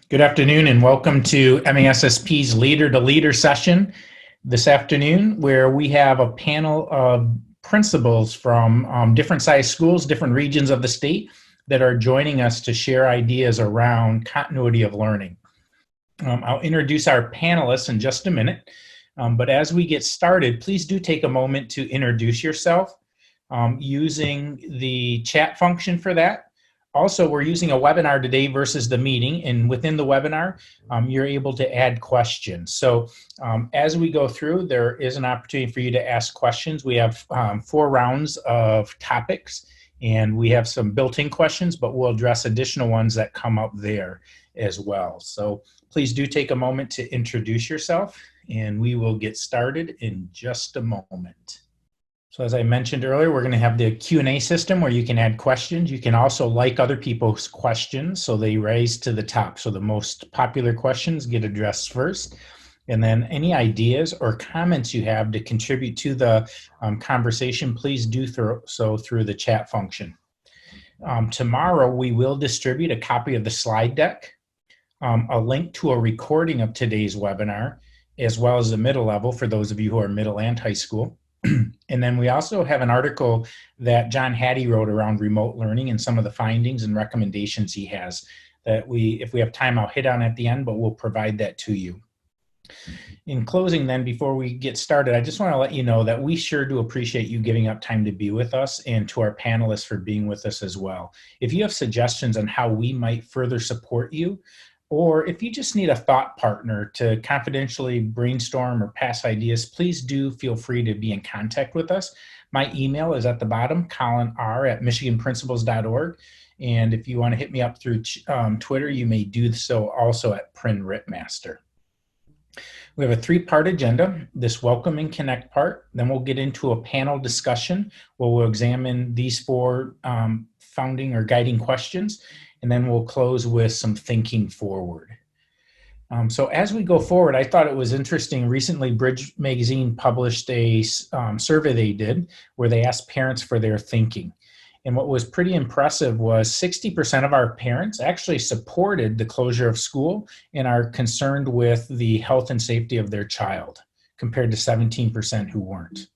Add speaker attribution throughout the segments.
Speaker 1: Good afternoon and welcome to MASSP's Leader to Leader session this afternoon, where we have a panel of principals from different size schools, different regions of the state that are joining us to share ideas around continuity of learning. I'll introduce our panelists in just a minute, but as we get started, please do take a moment to introduce yourself using the chat function for that. Also, we're using a webinar today versus the meeting, and within the webinar, you're able to add questions. So as we go through, there is an opportunity for you to ask questions. We have 4 rounds of topics, and we have some built-in questions, but we'll address additional ones that come up there as well. So please do take a moment to introduce yourself, and we will get started in just a moment. So as I mentioned earlier, we're going to have the Q&A system where you can add questions. You can also like other people's questions, so they rise to the top. So the most popular questions get addressed first. And then any ideas or comments you have to contribute to the conversation, please do so through the chat function. Tomorrow, we will distribute a copy of the slide deck, a link to a recording of today's webinar, as well as the middle level for those of you who are middle and high school. And then we also have an article that John Hattie wrote around remote learning and some of the findings and recommendations he has that if we have time, I'll hit on at the end, but we'll provide that to you. In closing then, before we get started, I just want to let you know that we sure do appreciate you giving up time to be with us, and to our panelists for being with us as well. If you have suggestions on how we might further support you, or if you just need a thought partner to confidentially brainstorm or pass ideas, please do feel free to be in contact with us. My email is at the bottom, colin.r@michiganprincipals.org. And if you want to hit me up through Twitter, you may do so also at PrinRipMaster. We have a 3-part agenda, this welcome and connect part. Then we'll get into a panel discussion where we'll examine these 4 founding or guiding questions. And then we'll close with some thinking forward. So as we go forward, I thought it was interesting. Recently, Bridge Magazine published a survey they did where they asked parents for their thinking. And what was pretty impressive was 60% of our parents actually supported the closure of school and are concerned with the health and safety of their child, compared to 17% who weren't.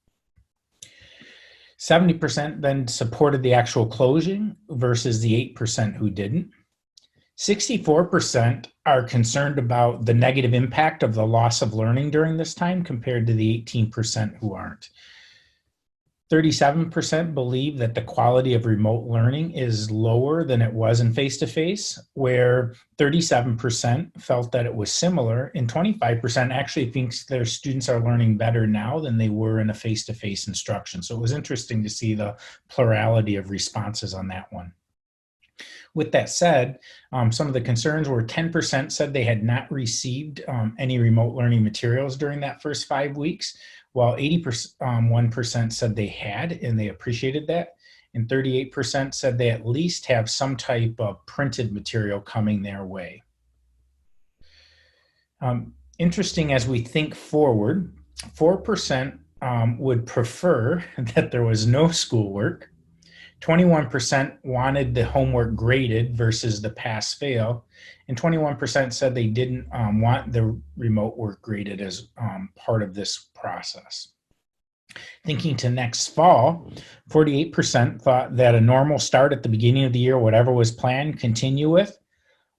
Speaker 1: 70% then supported the actual closing versus the 8% who didn't. 64% are concerned about the negative impact of the loss of learning during this time compared to the 18% who aren't. 37% believe that the quality of remote learning is lower than it was in face-to-face, where 37% felt that it was similar, and 25% actually thinks their students are learning better now than they were in a face-to-face instruction. So it was interesting to see the plurality of responses on that one. With that said, some of the concerns were 10% said they had not received any remote learning materials during that first 5 weeks, while 81% said they had and they appreciated that, and 38% said they at least have some type of printed material coming their way. Interesting as we think forward, 4% would prefer that there was no schoolwork. 21% wanted the homework graded versus the pass-fail, and 21% said they didn't want the remote work graded as part of this process. Thinking to next fall, 48% thought that a normal start at the beginning of the year, whatever was planned, continue with,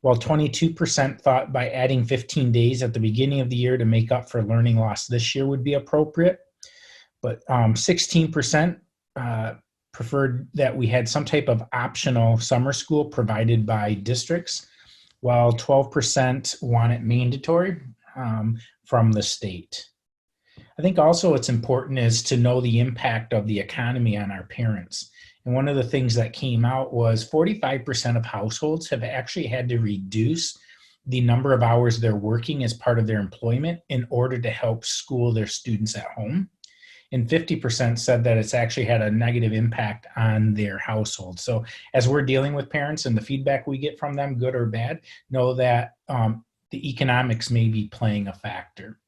Speaker 1: while 22% thought by adding 15 days at the beginning of the year to make up for learning loss this year would be appropriate. But 16% preferred that we had some type of optional summer school provided by districts, while 12% want it mandatory from the state. I think also what's important is to know the impact of the economy on our parents. And one of the things that came out was 45% of households have actually had to reduce the number of hours they're working as part of their employment in order to help school their students at home. And 50% said that it's actually had a negative impact on their household. So as we're dealing with parents and the feedback we get from them, good or bad, know that the economics may be playing a factor.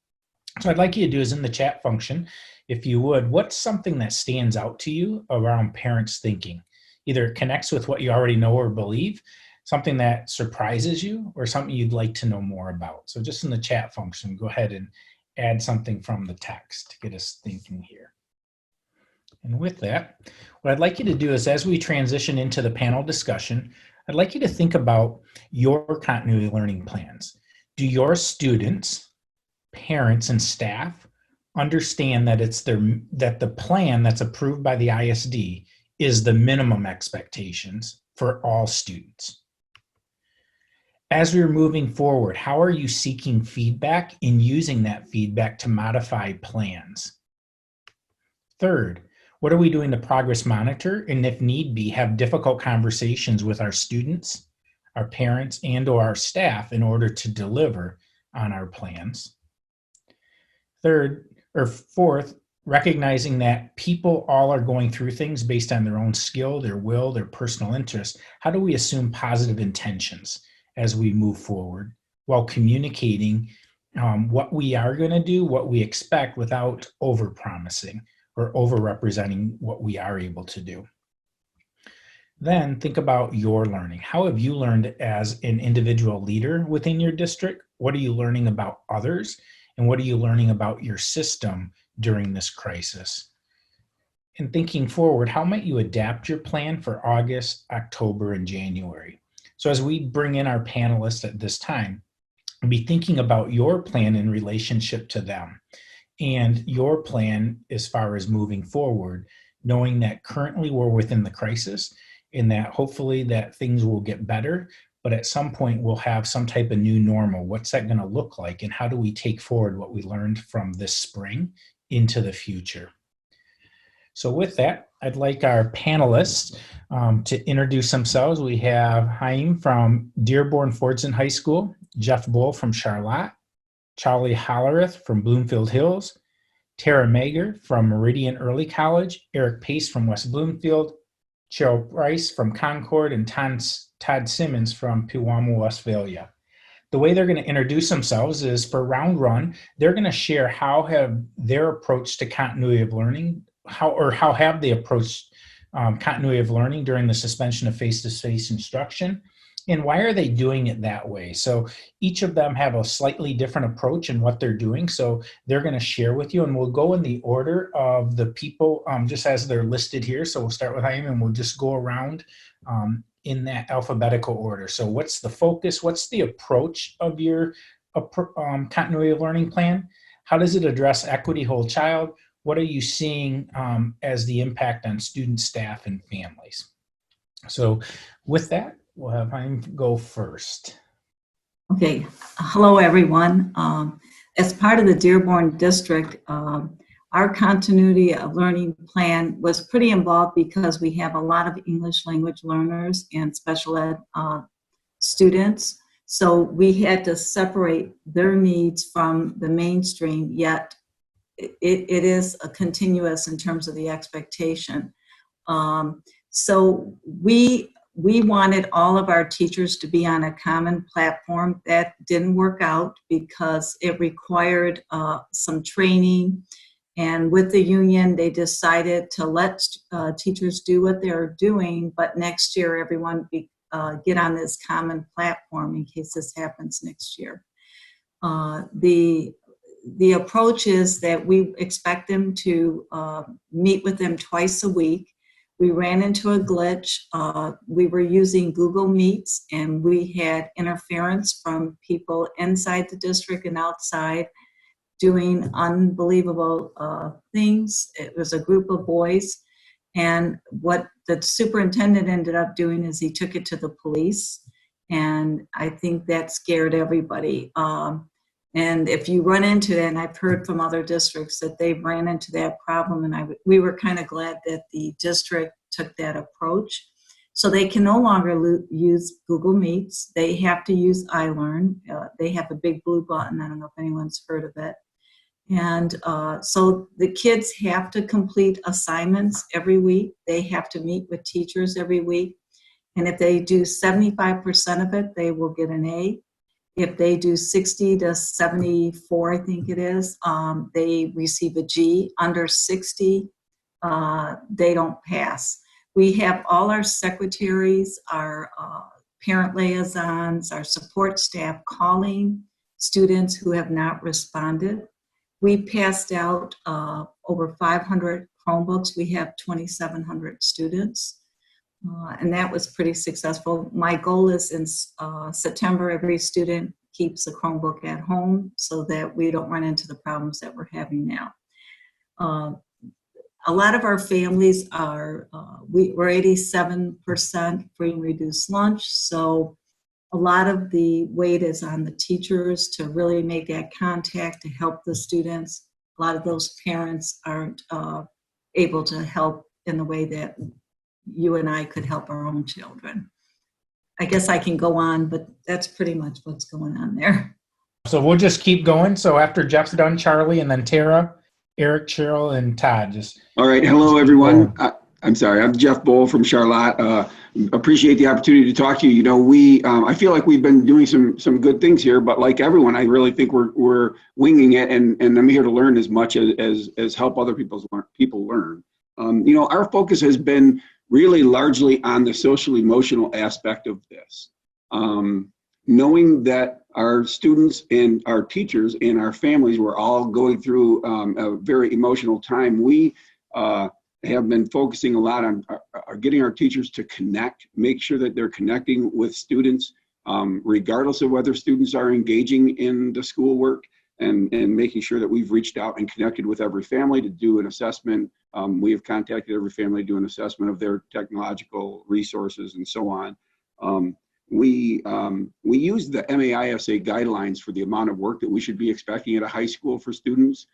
Speaker 1: So I'd like you to do is in the chat function, if you would, what's something that stands out to you around parents thinking? Either it connects with what you already know or believe. something that surprises you, or something you'd like to know more about. So just in the chat function, go ahead and add something from the text to get us thinking here. And with that, what I'd like you to do is, as we transition into the panel discussion, I'd like you to think about your continuity learning plans. Do your students, parents, and staff understand that that the plan that's approved by the ISD is the minimum expectations for all students? As we're moving forward, how are you seeking feedback and using that feedback to modify plans? Third, what are we doing to progress monitor, and if need be, have difficult conversations with our students, our parents, and/or our staff in order to deliver on our plans? Third, or fourth, recognizing that people all are going through things based on their own skill, their will, their personal interest. How do we assume positive intentions as we move forward while communicating what we are going to do, what we expect, without over-promising or over-representing what we are able to do? Then think about your learning. How have you learned as an individual leader within your district? What are you learning about others? And what are you learning about your system during this crisis? And thinking forward, how might you adapt your plan for August, October, and January? So as we bring in our panelists at this time, be thinking about your plan in relationship to them and your plan as far as moving forward, knowing that currently we're within the crisis and that hopefully that things will get better, but at some point we'll have some type of new normal. What's that going to look like, and how do we take forward what we learned from this spring into the future? So with that, I'd like our panelists to introduce themselves. We have Haim from Dearborn Fordson High School, Jeff Bull from Charlotte, Charlie Hollerith from Bloomfield Hills, Tara Mager from Meridian Early College, Eric Pace from West Bloomfield, Cheryl Rice from Concord, and Todd Simmons from Pewamo, Westphalia. The way they're going to introduce themselves is, for round one, they're going to share how have their approach to continuity of learning, how have they approached continuity of learning during the suspension of face-to-face instruction, and why are they doing it that way? So each of them have a slightly different approach in what they're doing. So they're going to share with you, and we'll go in the order of the people just as they're listed here. So we'll start with Haim, and we'll just go around in that alphabetical order. So what's the focus? What's the approach of your continuity of learning plan? How does it address equity, whole child? What are you seeing as the impact on students, staff, and families? So with that, we'll have Haim go first.
Speaker 2: Okay, hello everyone. As part of the Dearborn District, our continuity of learning plan was pretty involved because we have a lot of English language learners and special ed students. So we had to separate their needs from the mainstream, yet it is a continuous in terms of the expectation. So we wanted all of our teachers to be on a common platform. That didn't work out because it required some training. And with the union, they decided to let teachers do what they're doing, but next year everyone get on this common platform in case this happens next year. The approach is that we expect them to meet with them twice a week. We ran into a glitch. We were using Google Meets, and we had interference from people inside the district and outside doing unbelievable things. It was a group of boys, and what the superintendent ended up doing is he took it to the police, and I think that scared everybody. And if you run into that, and I've heard from other districts that they've ran into that problem, and we were kind of glad that the district took that approach. So they can no longer use Google Meets. They have to use iLearn. They have a big blue button. I don't know if anyone's heard of it. And so the kids have to complete assignments every week. They have to meet with teachers every week. And if they do 75% of it, they will get an A. If they do 60 to 74, I think it is, they receive a G. Under 60, they don't pass. We have all our secretaries, our parent liaisons, our support staff calling students who have not responded. We passed out over 500 Chromebooks. We have 2,700 students, and that was pretty successful. My goal is in September, every student keeps a Chromebook at home so that we don't run into the problems that we're having now. A lot of our families are, we're 87% free and reduced lunch, so a lot of the weight is on the teachers to really make that contact to help the students. A lot of those parents aren't able to help in the way that you and I could help our own children. I guess I can go on, but that's pretty much what's going on there.
Speaker 1: So we'll just keep going. So after Jeff's done, Charlie, and then Tara, Eric, Cheryl, and Todd.
Speaker 3: All right. Hello, everyone. I'm sorry. I'm Jeff Bowl from Charlotte. Appreciate the opportunity to talk to you. You know, I feel like we've been doing some good things here, but like everyone, I really think we're winging it, and I'm here to learn as much as help other people learn. You know, our focus has been really largely on the social emotional aspect of this. Knowing that our students and our teachers and our families were all going through a very emotional time, we have been focusing a lot on getting our teachers to connect, make sure that they're connecting with students, regardless of whether students are engaging in the schoolwork, and making sure that we've reached out and connected with every family to do an assessment. We have contacted every family to do an assessment of their technological resources and so on. We use the MASSP guidelines for the amount of work that we should be expecting at a high school for students.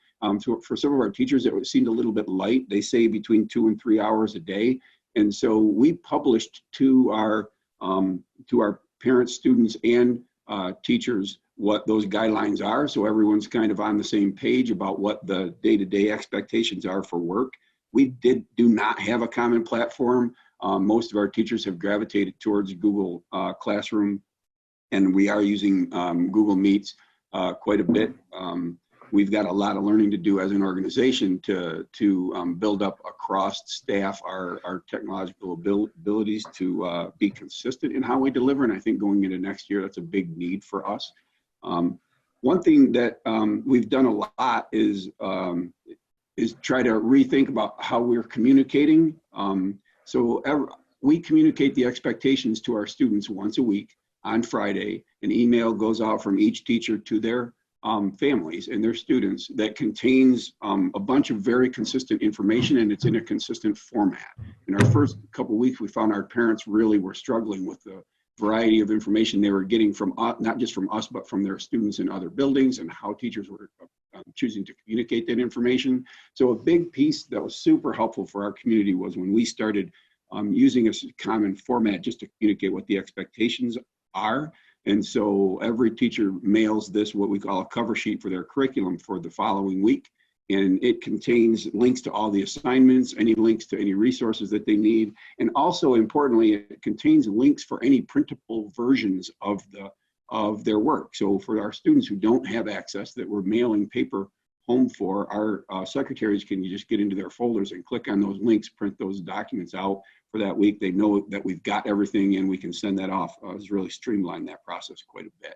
Speaker 3: For some of our teachers, it seemed a little bit light. They say between 2 and 3 hours a day. And so we published to our parents, students, and teachers what those guidelines are, so everyone's kind of on the same page about what the day-to-day expectations are for work. We do not have a common platform. Most of our teachers have gravitated towards Google Classroom, and we are using Google Meets quite a bit. We've got a lot of learning to do as an organization to build up across staff our technological abilities to be consistent in how we deliver. And I think going into next year, that's a big need for us. One thing that we've done a lot is try to rethink about how we're communicating. We communicate the expectations to our students once a week on Friday. An email goes out from each teacher to their families and their students that contains a bunch of very consistent information, and it's in a consistent format. In our first couple of weeks, we found our parents really were struggling with the variety of information they were getting from not just from us, but from their students in other buildings, and how teachers were choosing to communicate that information. So a big piece that was super helpful for our community was when we started using a common format just to communicate what the expectations are. And so every teacher mails this, what we call a cover sheet for their curriculum for the following week. And it contains links to all the assignments, any links to any resources that they need. And also importantly, it contains links for any printable versions of their work. So for our students who don't have access, that we're mailing paper home for, our secretaries can just get into their folders and click on those links, print those documents out for that week. They know that we've got everything and we can send that off. It's really streamlined that process quite a bit.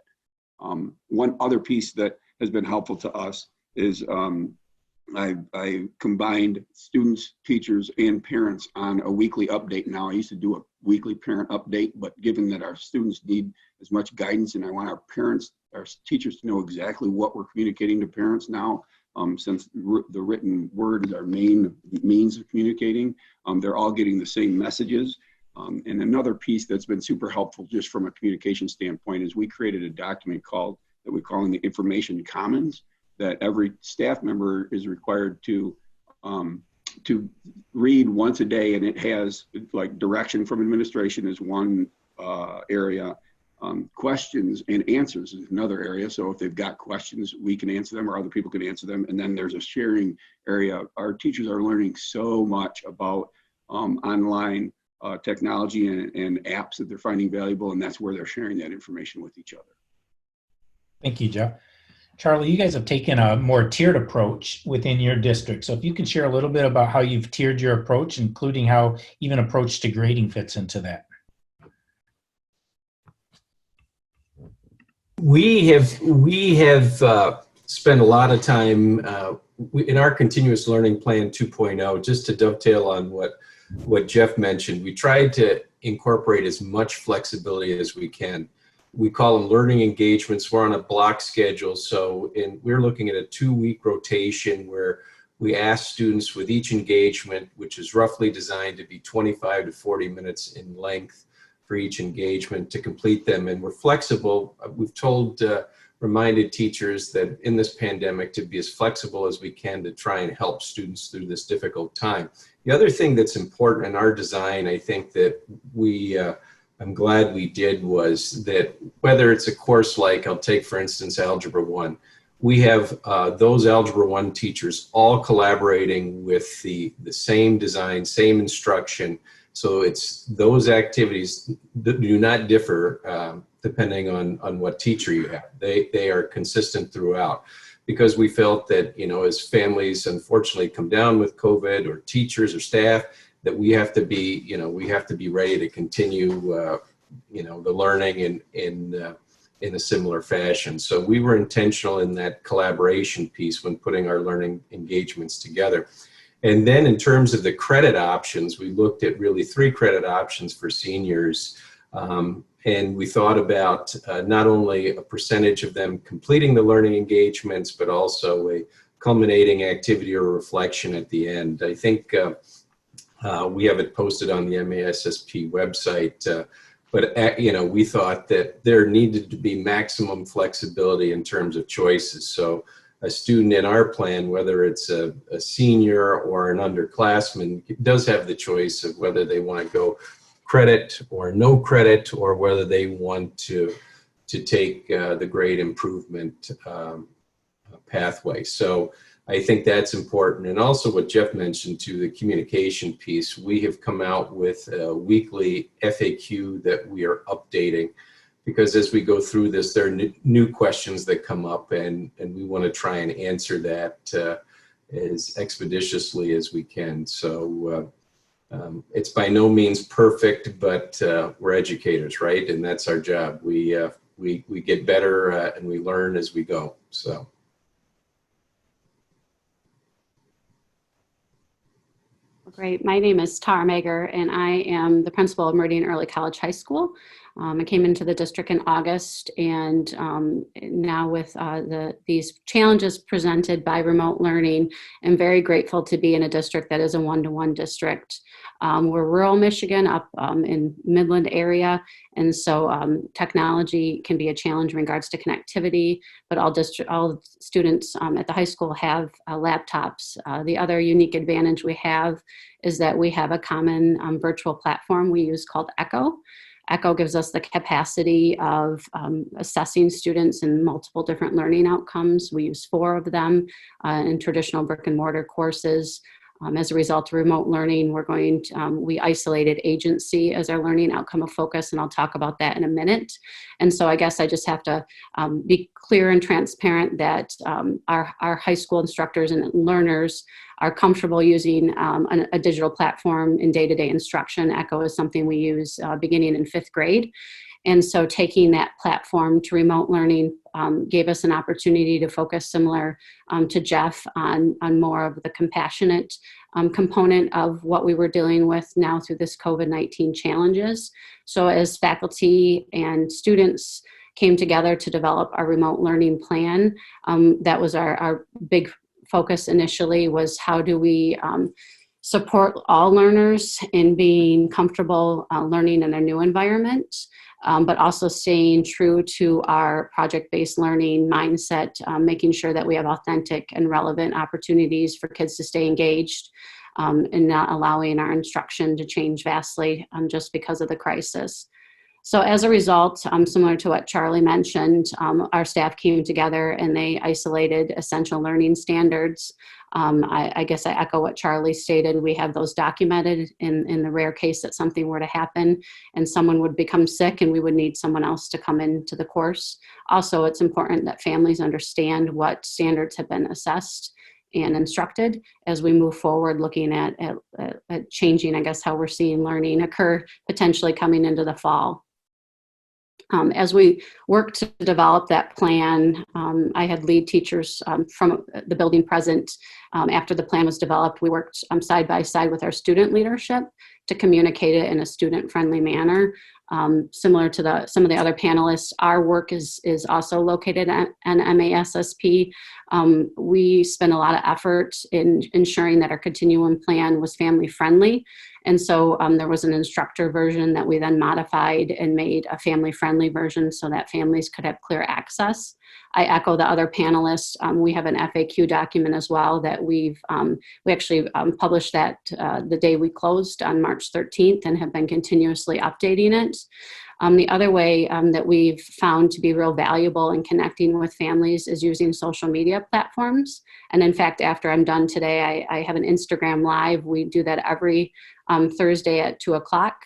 Speaker 3: One other piece that has been helpful to us is I combined students, teachers, and parents on a weekly update now. I used to do a weekly parent update, but given that our students need as much guidance and I want our teachers to know exactly what we're communicating to parents now, since the written word is our main means of communicating, they're all getting the same messages. And another piece that's been super helpful just from a communication standpoint is we created a document that we're calling the Information Commons, that every staff member is required to read once a day, and it has like direction from administration is one area, questions and answers is another area. So if they've got questions, we can answer them or other people can answer them. And then there's a sharing area. Our teachers are learning so much about online technology and apps that they're finding valuable, and that's where they're sharing that information with each other.
Speaker 1: Thank you, Jeff. Charlie, you guys have taken a more tiered approach within your district. So if you could share a little bit about how you've tiered your approach, including how even approach to grading fits into that.
Speaker 4: We have spent a lot of time in our continuous learning plan 2.0, just to dovetail on what Jeff mentioned. We tried to incorporate as much flexibility as we can. We call them learning engagements. We're on a block schedule, so we're looking at a 2-week rotation where we ask students with each engagement, which is roughly designed to be 25 to 40 minutes in length for each engagement, to complete them. And we're flexible. We've reminded teachers that in this pandemic to be as flexible as we can to try and help students through this difficult time. The other thing that's important in our design, I think that I'm glad we did, was that whether it's a course like, I'll take for instance, Algebra 1, we have those Algebra 1 teachers all collaborating with the same design, same instruction. So it's those activities that do not differ depending on what teacher you have. They are consistent throughout, because we felt that, as families unfortunately come down with COVID, or teachers or staff, that we have to be, we have to be ready to continue, the learning in a similar fashion. So we were intentional in that collaboration piece when putting our learning engagements together. And then in terms of the credit options, we looked at really 3 credit options for seniors. And we thought about not only a percentage of them completing the learning engagements, but also a culminating activity or reflection at the end. I think we have it posted on the MASSP website, but we thought that there needed to be maximum flexibility in terms of choices. So a student in our plan, whether it's a senior or an underclassman, does have the choice of whether they want to go credit or no credit, or whether they want to take the grade improvement pathway. So I think that's important. And also what Jeff mentioned too, the communication piece. We have come out with a weekly FAQ that we are updating, because as we go through this, there are new questions that come up, and we want to try and answer that as expeditiously as we can. So it's by no means perfect, but we're educators, right? And that's our job. We get better and we learn as we go. So.
Speaker 5: Great. My name is Tara Mager, and I am the principal of Meridian Early College High School. I came into the district in August, and now with these challenges presented by remote learning, I'm very grateful to be in a district that is a one-to-one district. We're rural Michigan, up in Midland area, and so technology can be a challenge in regards to connectivity, but all students at the high school have laptops. The other unique advantage we have is that we have a common virtual platform we use called Echo. Echo gives us the capacity of assessing students in multiple different learning outcomes. We use 4 of them in traditional brick and mortar courses. As a result of remote learning, we isolated agency as our learning outcome of focus, and I'll talk about that in a minute. And so I guess I just have to be clear and transparent that our high school instructors and learners are comfortable using a digital platform in day-to-day instruction. Echo is something we use beginning in 5th grade. And so taking that platform to remote learning gave us an opportunity to focus, similar to Jeff, on more of the compassionate component of what we were dealing with now through this COVID-19 challenges. So as faculty and students came together to develop our remote learning plan, that was our big focus initially, was how do we support all learners in being comfortable learning in their new environment, but also staying true to our project-based learning mindset, making sure that we have authentic and relevant opportunities for kids to stay engaged, and not allowing our instruction to change vastly just because of the crisis. So as a result, similar to what Charlie mentioned, our staff came together and they isolated essential learning standards. I guess I echo what Charlie stated. We have those documented in the rare case that something were to happen and someone would become sick and we would need someone else to come into the course. Also, it's important that families understand what standards have been assessed and instructed as we move forward, looking at changing, I guess, how we're seeing learning occur potentially coming into the fall. As we worked to develop that plan, I had lead teachers from the building present. After the plan was developed, we worked side by side with our student leadership to communicate it in a student-friendly manner. Similar to some of the other panelists, our work is also located at an MASSP. We spent a lot of effort in ensuring that our continuum plan was family-friendly. And so there was an instructor version that we then modified and made a family-friendly version so that families could have clear access. I echo the other panelists. We have an FAQ document as well that we actually published that the day we closed on March 13th and have been continuously updating it. The other way that we've found to be real valuable in connecting with families is using social media platforms. And in fact, after I'm done today, I have an Instagram Live. We do that every Thursday at 2 o'clock.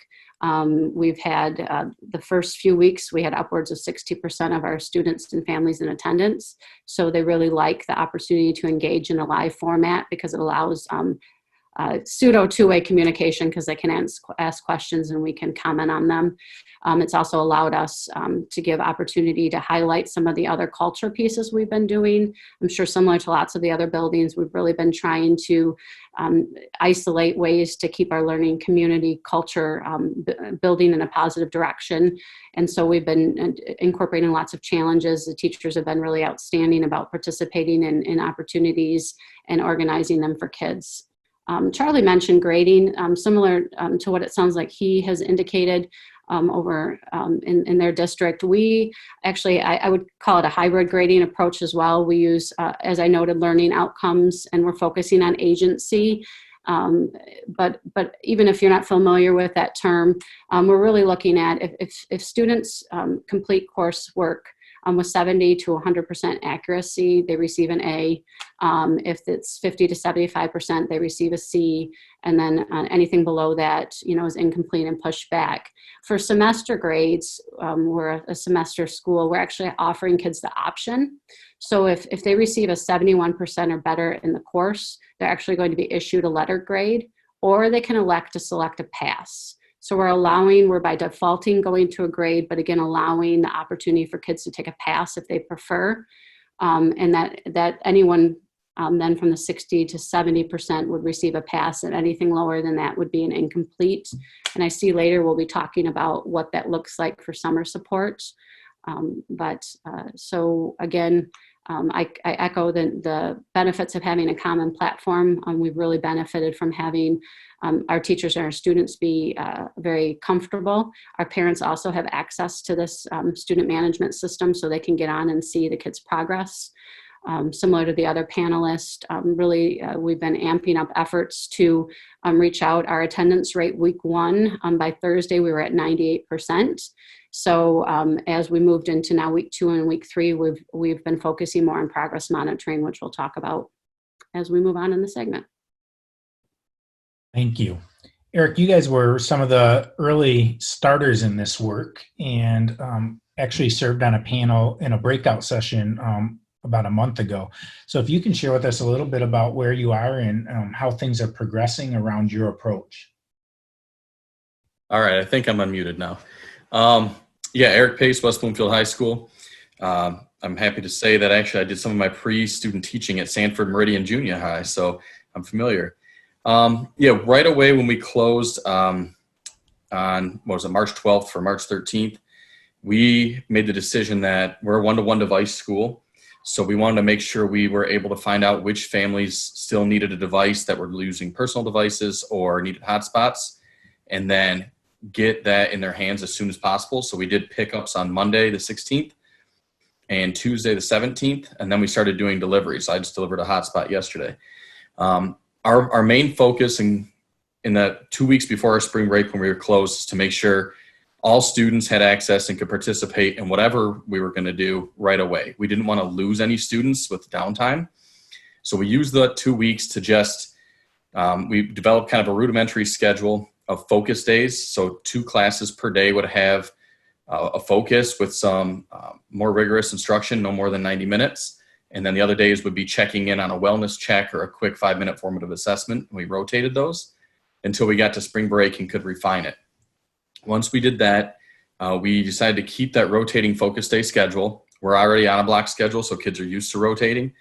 Speaker 5: We've had the first few weeks, we had upwards of 60% of our students and families in attendance. So they really like the opportunity to engage in a live format because it allows pseudo two-way communication because they can ask questions and we can comment on them. It's also allowed us to give opportunity to highlight some of the other culture pieces we've been doing. I'm sure similar to lots of the other buildings, we've really been trying to isolate ways to keep our learning community culture building in a positive direction. And so we've been incorporating lots of challenges. The teachers have been really outstanding about participating in opportunities and organizing them for kids. Charlie mentioned grading, similar to what it sounds like he has indicated over in their district. We actually, I would call it a hybrid grading approach as well. We use, as I noted, learning outcomes, and we're focusing on agency. But even if you're not familiar with that term, we're really looking at if students complete coursework with 70 to 100% accuracy, they receive an A. If it's 50 to 75%, they receive a C. And then anything below that, is incomplete and pushed back. For semester grades, we're a semester school, we're actually offering kids the option. So if they receive a 71% or better in the course, they're actually going to be issued a letter grade, or they can elect to select a pass. So we're by defaulting going to a grade, but again, allowing the opportunity for kids to take a pass if they prefer. And that anyone then from the 60 to 70% would receive a pass, and anything lower than that would be an incomplete. And I see later we'll be talking about what that looks like for summer support. So again, I echo the benefits of having a common platform. We've really benefited from having our teachers and our students be very comfortable. Our parents also have access to this student management system so they can get on and see the kids' progress. Similar to the other panelists, we've been amping up efforts to reach out. Our attendance rate week 1, by Thursday, we were at 98%. So as we moved into now week 2 and week 3, we've been focusing more on progress monitoring, which we'll talk about as we move on in the segment.
Speaker 1: Thank you. Eric, you guys were some of the early starters in this work and actually served on a panel in a breakout session about a month ago. So if you can share with us a little bit about where you are and how things are progressing around your approach.
Speaker 6: All right, I think I'm unmuted now. Eric Pace, West Bloomfield High School. I'm happy to say that actually I did some of my pre-student teaching at Sanford Meridian Junior High, so I'm familiar. Right away when we closed on, March 12th for March 13th, we made the decision that we're a one-to-one device school. So we wanted to make sure we were able to find out which families still needed a device that were using personal devices or needed hotspots, and then get that in their hands as soon as possible. So we did pickups on Monday, the 16th, and Tuesday, the 17th, and then we started doing deliveries. I just delivered a hotspot yesterday. Our main focus in the 2 weeks before our spring break when we were closed is to make sure all students had access and could participate in whatever we were going to do right away. We didn't want to lose any students with downtime. So we used the 2 weeks to just, we developed kind of a rudimentary schedule of focus days. So 2 classes per day would have a focus with some more rigorous instruction, no more than 90 minutes. And then the other days would be checking in on a wellness check or a quick 5-minute formative assessment. And we rotated those until we got to spring break and could refine it. Once we did that, We decided to keep that rotating focus day schedule. We're already on a block schedule, so kids are used to rotating.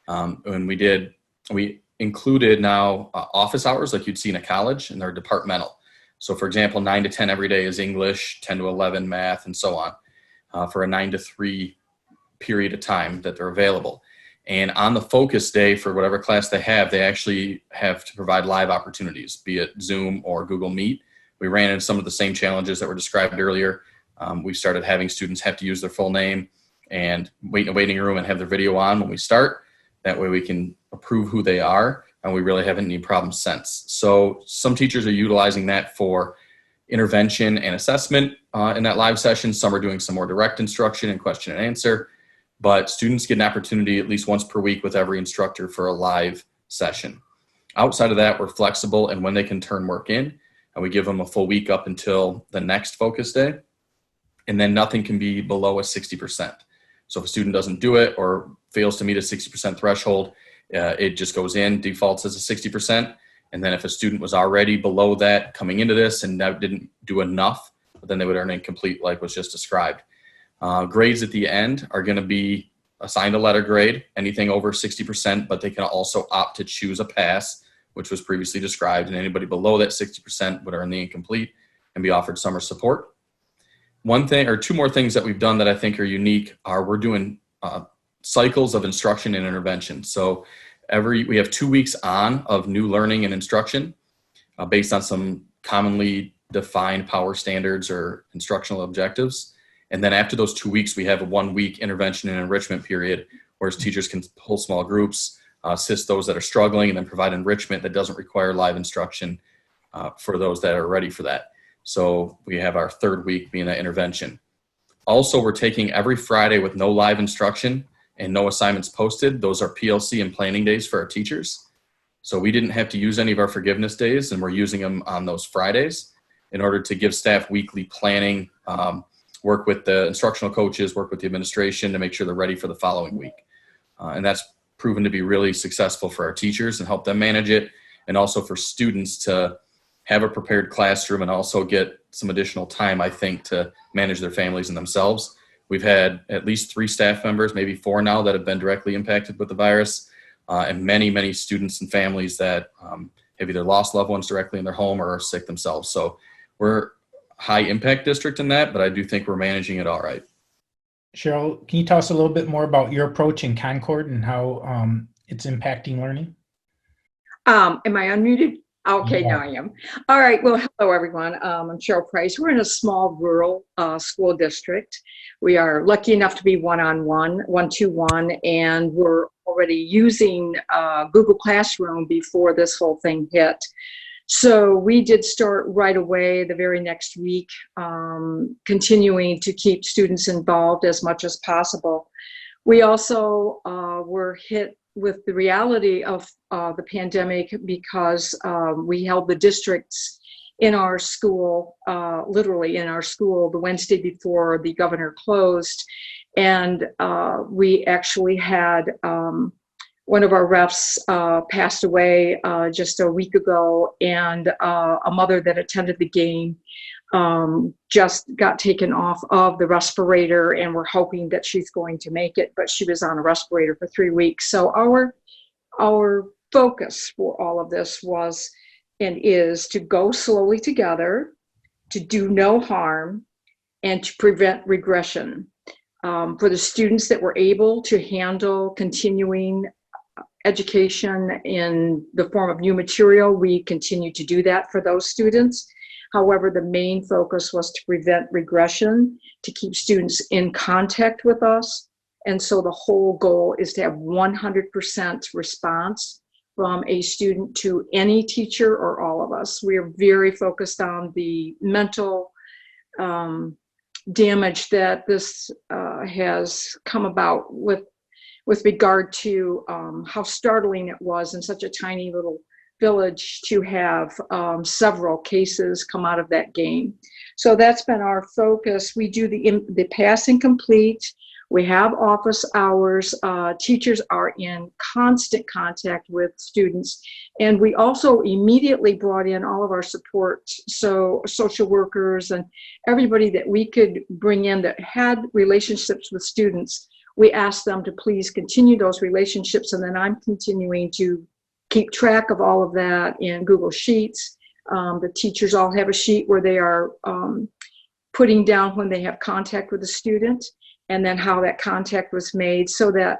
Speaker 6: And we included now office hours like you'd see in a college, and they're departmental. So for example, 9 to 10 every day is English, 10 to 11 math, and so on, for a 9 to 3 period of time that they're available. And on the focus day for whatever class they actually have to provide live opportunities, be it Zoom or Google Meet. We ran into some of the same challenges that were described earlier. We started having students have to use their full name and wait in a waiting room and have their video on when we start. That way we can approve who they are, and we really haven't any problems since. So some teachers are utilizing that for intervention and assessment in that live session. Some are doing some more direct instruction and question and answer, but students get an opportunity at least once per week with every instructor for a live session. Outside of that, we're flexible and when they can turn work in, and we give them a full week up until the next focus day, and then nothing can be below a 60%. So if a student doesn't do it or fails to meet a 60% threshold, it just goes in, defaults as a 60%. And then if a student was already below that coming into this and now didn't do enough, then they would earn incomplete like was just described. Grades at the end are going to be assigned a letter grade, anything over 60%, but they can also opt to choose a pass, which was previously described, and anybody below that 60% would earn the incomplete and be offered summer support. One thing or two more things that we've done that I think are unique are we're doing cycles of instruction and intervention. So we have 2 weeks on of new learning and instruction based on some commonly defined power standards or instructional objectives. And then after those 2 weeks, we have a 1 week intervention and enrichment period where teachers can pull small groups, assist those that are struggling, and then provide enrichment that doesn't require live instruction for those that are ready for that. So we have our 3rd week being that intervention. Also, we're taking every Friday with no live instruction and no assignments posted. Those are PLC and planning days for our teachers. So we didn't have to use any of our forgiveness days, and we're using them on those Fridays in order to give staff weekly planning, work with the instructional coaches, work with the administration to make sure they're ready for the following week. And that's proven to be really successful for our teachers and help them manage it, and also for students to have a prepared classroom and also get some additional time, I think, to manage their families and themselves. We've had at least 3 staff members, maybe 4 now, that have been directly impacted with the virus, and many, many students and families that have either lost loved ones directly in their home or are sick themselves. So we're a high impact district in that, but I do think we're managing it all right.
Speaker 1: Cheryl, can you tell us a little bit more about your approach in Concord and how it's impacting learning?
Speaker 7: Am I unmuted? Okay,
Speaker 1: Yeah.
Speaker 7: now I am. All right, well, hello everyone. I'm Cheryl Price. We're in a small rural school district. We are lucky enough to be one-to-one, and we're already using Google Classroom before this whole thing hit. So we did start right away the very next week, continuing to keep students involved as much as possible. We also were hit with the reality of the pandemic because we held the districts in our school, literally in our school, the Wednesday before the governor closed. And we actually had one of our refs passed away just a week ago, and a mother that attended the game just got taken off of the respirator, and we're hoping that she's going to make it, but she was on a respirator for 3 weeks. So our focus for all of this was and is to go slowly together, to do no harm, and to prevent regression. For the students that were able to handle continuing education in the form of new material, we continue to do that for those students. However, the main focus was to prevent regression, to keep students in contact with us. And so the whole goal is to have 100% response from a student to any teacher or all of us. We are very focused on the mental damage that this has come about with regard to how startling it was in such a tiny little village to have several cases come out of that game. So that's been our focus. We do the pass and complete. We have office hours. Teachers are in constant contact with students. And we also immediately brought in all of our support, so social workers and everybody that we could bring in that had relationships with students. We asked them to please continue those relationships, and then I'm continuing to keep track of all of that in Google Sheets. The teachers all have a sheet where they are putting down when they have contact with a student, and then how that contact was made, so that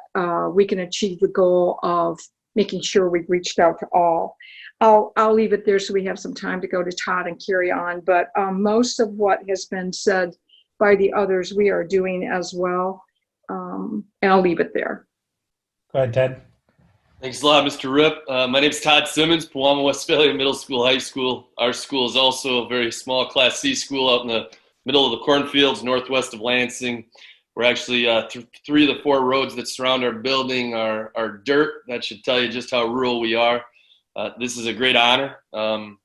Speaker 7: we can achieve the goal of making sure we've reached out to all. I'll leave it there so we have some time to go to Todd and carry on, but most of what has been said by the others we are doing as well, and I'll leave it there.
Speaker 1: Go ahead, Ted.
Speaker 8: Thanks a lot, Mr. Rip. My name's Todd Simmons, Pewamo, Westphalia Middle School, High School. Our school is also a very small Class C school out in the middle of the cornfields, northwest of Lansing. We're actually, 3 of the 4 roads that surround our building are dirt. That should tell you just how rural we are. This is a great honor. And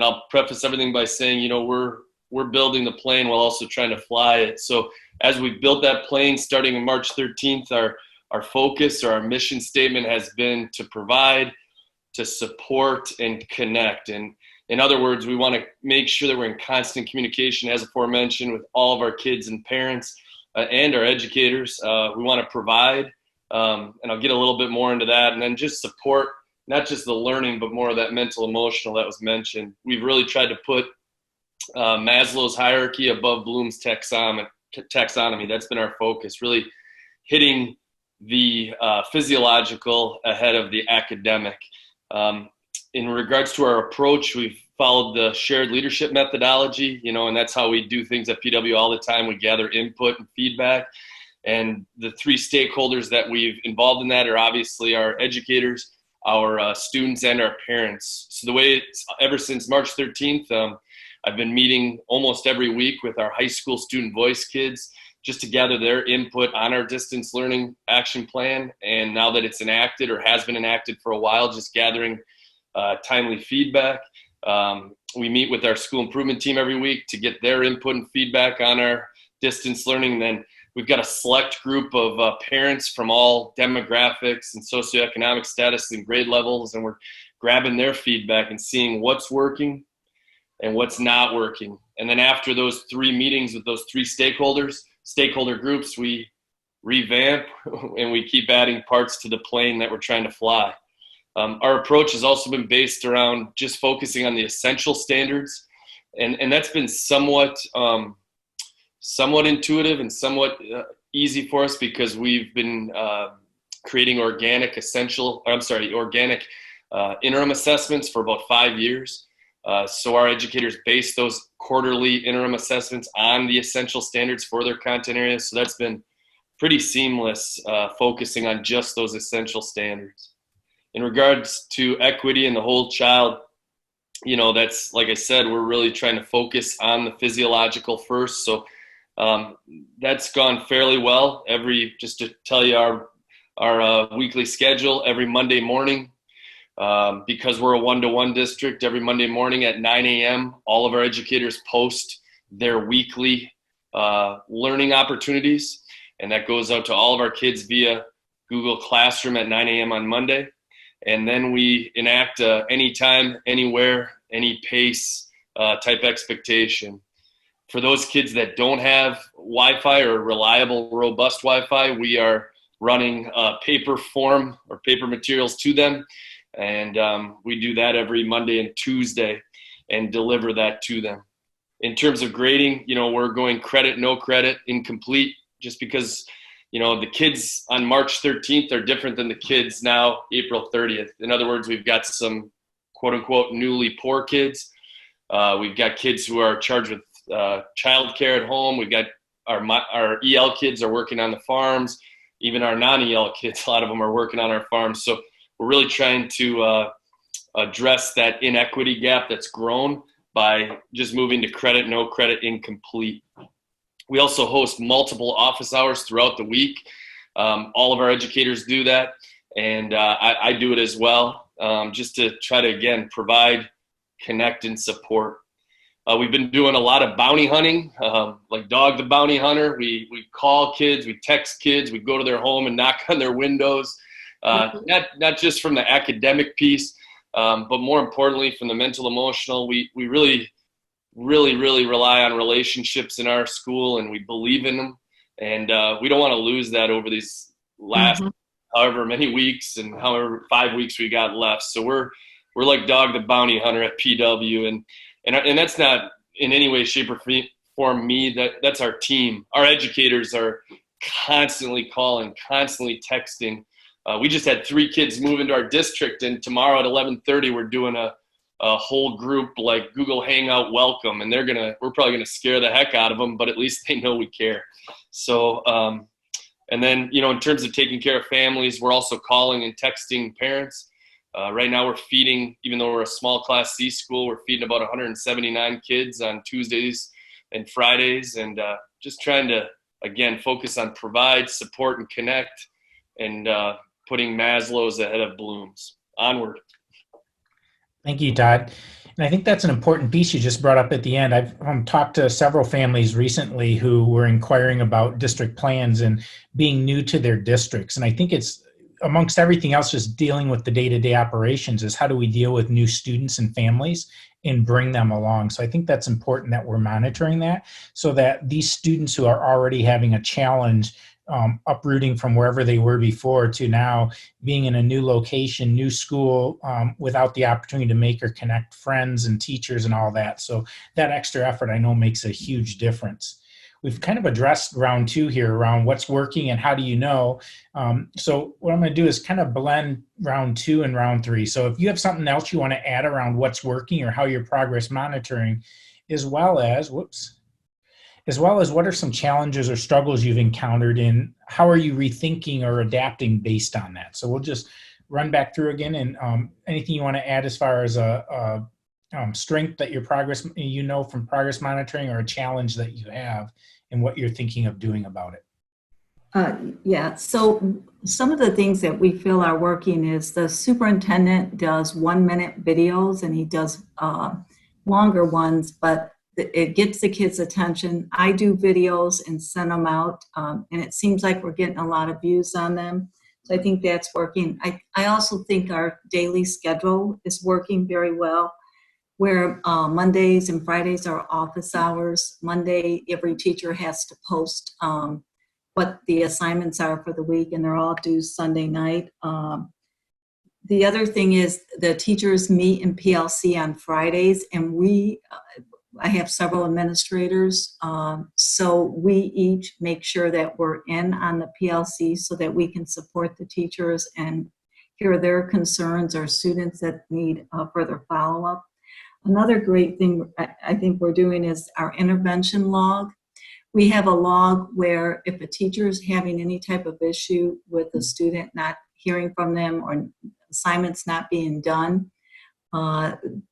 Speaker 8: I'll preface everything by saying, you know, we're building the plane while also trying to fly it. So as we built that plane starting on March 13th, our focus or our mission statement has been to provide, to support, and connect. And in other words, we want to make sure that we're in constant communication, as aforementioned, with all of our kids and parents and our educators. We want to provide, and I'll get a little bit more into that, and then just support, not just the learning, but more of that mental, emotional that was mentioned. We've really tried to put Maslow's hierarchy above Bloom's taxonomy. That's been our focus, really hitting the physiological ahead of the academic. In regards to our approach, we've followed the shared leadership methodology, you know, and that's how we do things at PW all the time. We gather input and feedback, and the 3 stakeholders that we've involved in that are obviously our educators, our students, and our parents. So the way it's ever since March 13th, I've been meeting almost every week with our high school student voice kids just to gather their input on our distance learning action plan. And now that it's enacted or has been enacted for a while, just gathering timely feedback. We meet with our school improvement team every week to get their input and feedback on our distance learning. And then we've got a select group of parents from all demographics and socioeconomic status and grade levels, and we're grabbing their feedback and seeing what's working and what's not working. And then after those 3 meetings with those 3 stakeholder groups, we revamp and we keep adding parts to the plane that we're trying to fly. Our approach has also been based around just focusing on the essential standards, and that's been somewhat intuitive and somewhat easy for us because we've been creating organic interim assessments for about 5 years. So our educators base those quarterly interim assessments on the essential standards for their content areas. So that's been pretty seamless, focusing on just those essential standards. In regards to equity and the whole child, you know, that's, like I said, we're really trying to focus on the physiological first. So that's gone fairly well. Just to tell you our weekly schedule, every Monday morning, because we're a 1-to-1 district, every Monday morning at 9 a.m., all of our educators post their weekly learning opportunities. And that goes out to all of our kids via Google Classroom at 9 a.m. on Monday. And then we enact anytime, anywhere, any pace type expectation. For those kids that don't have Wi-Fi or reliable, robust Wi-Fi, we are running paper form or paper materials to them. And we do that every Monday and Tuesday and deliver that to them. In terms of grading, you know, we're going credit, no credit, incomplete, just because, you know, the kids on March 13th are different than the kids now, April 30th. In other words, we've got some quote unquote newly poor kids. We've got kids who are charged with childcare at home. We've got our EL kids are working on the farms. Even our non-EL kids, a lot of them are working on our farms. So we're really trying to address that inequity gap that's grown by just moving to credit, no credit, incomplete. We also host multiple office hours throughout the week. All of our educators do that, and I do it as well, just to try to, again, provide, connect, and support. We've been doing a lot of bounty hunting, like Dog the Bounty Hunter. We call kids, we text kids, we go to their home and knock on their windows, not just from the academic piece, but more importantly from the mental, emotional. We really rely on relationships in our school, and we believe in them. And we don't want to lose that over these last however many weeks and however 5 weeks we got left. So we're like Dog the Bounty Hunter at PW, and that's not in any way, shape, or form me. That's our team. Our educators are constantly calling, constantly texting. We just had 3 kids move into our district, and tomorrow at 11:30 we're doing a whole group like Google Hangout welcome, and we're probably gonna scare the heck out of them, but at least they know we care. So, and then, in terms of taking care of families, we're also calling and texting parents. Right now we're feeding, even though we're a small Class C school, we're feeding about 179 kids on Tuesdays and Fridays, and just trying to, again, focus on provide, support, and connect, and putting Maslow's ahead of Bloom's. Onward.
Speaker 1: Thank you, Todd. And I think that's an important piece you just brought up at the end. I've talked to several families recently who were inquiring about district plans and being new to their districts. And I think it's, amongst everything else, just dealing with the day-to-day operations is how do we deal with new students and families and bring them along. So I think that's important that we're monitoring that so that these students who are already having a challenge uprooting from wherever they were before to now being in a new location, new school, without the opportunity to make or connect friends and teachers and all that. So that extra effort I know makes a huge difference. We've kind of addressed round 2 here around what's working and how do you know. So what I'm going to do is kind of blend round 2 and round 3. So if you have something else you want to add around what's working or how your progress monitoring, as well as what are some challenges or struggles you've encountered, and how are you rethinking or adapting based on that? So we'll just run back through again, and anything you want to add as far as a strength that your progress, from progress monitoring, or a challenge that you have and what you're thinking of doing about it.
Speaker 2: Yeah, so some of the things that we feel are working is the superintendent does 1-minute videos, and he does longer ones, but it gets the kids' attention. I do videos and send them out, and it seems like we're getting a lot of views on them. So I think that's working. I also think our daily schedule is working very well, where Mondays and Fridays are office hours. Monday, every teacher has to post what the assignments are for the week, and they're all due Sunday night. The other thing is the teachers meet in PLC on Fridays, and I have several administrators, so we each make sure that we're in on the PLC so that we can support the teachers and hear their concerns or students that need further follow-up. Another great thing I think we're doing is our intervention log. We have a log where if a teacher is having any type of issue with a student not hearing from them or assignments not being done,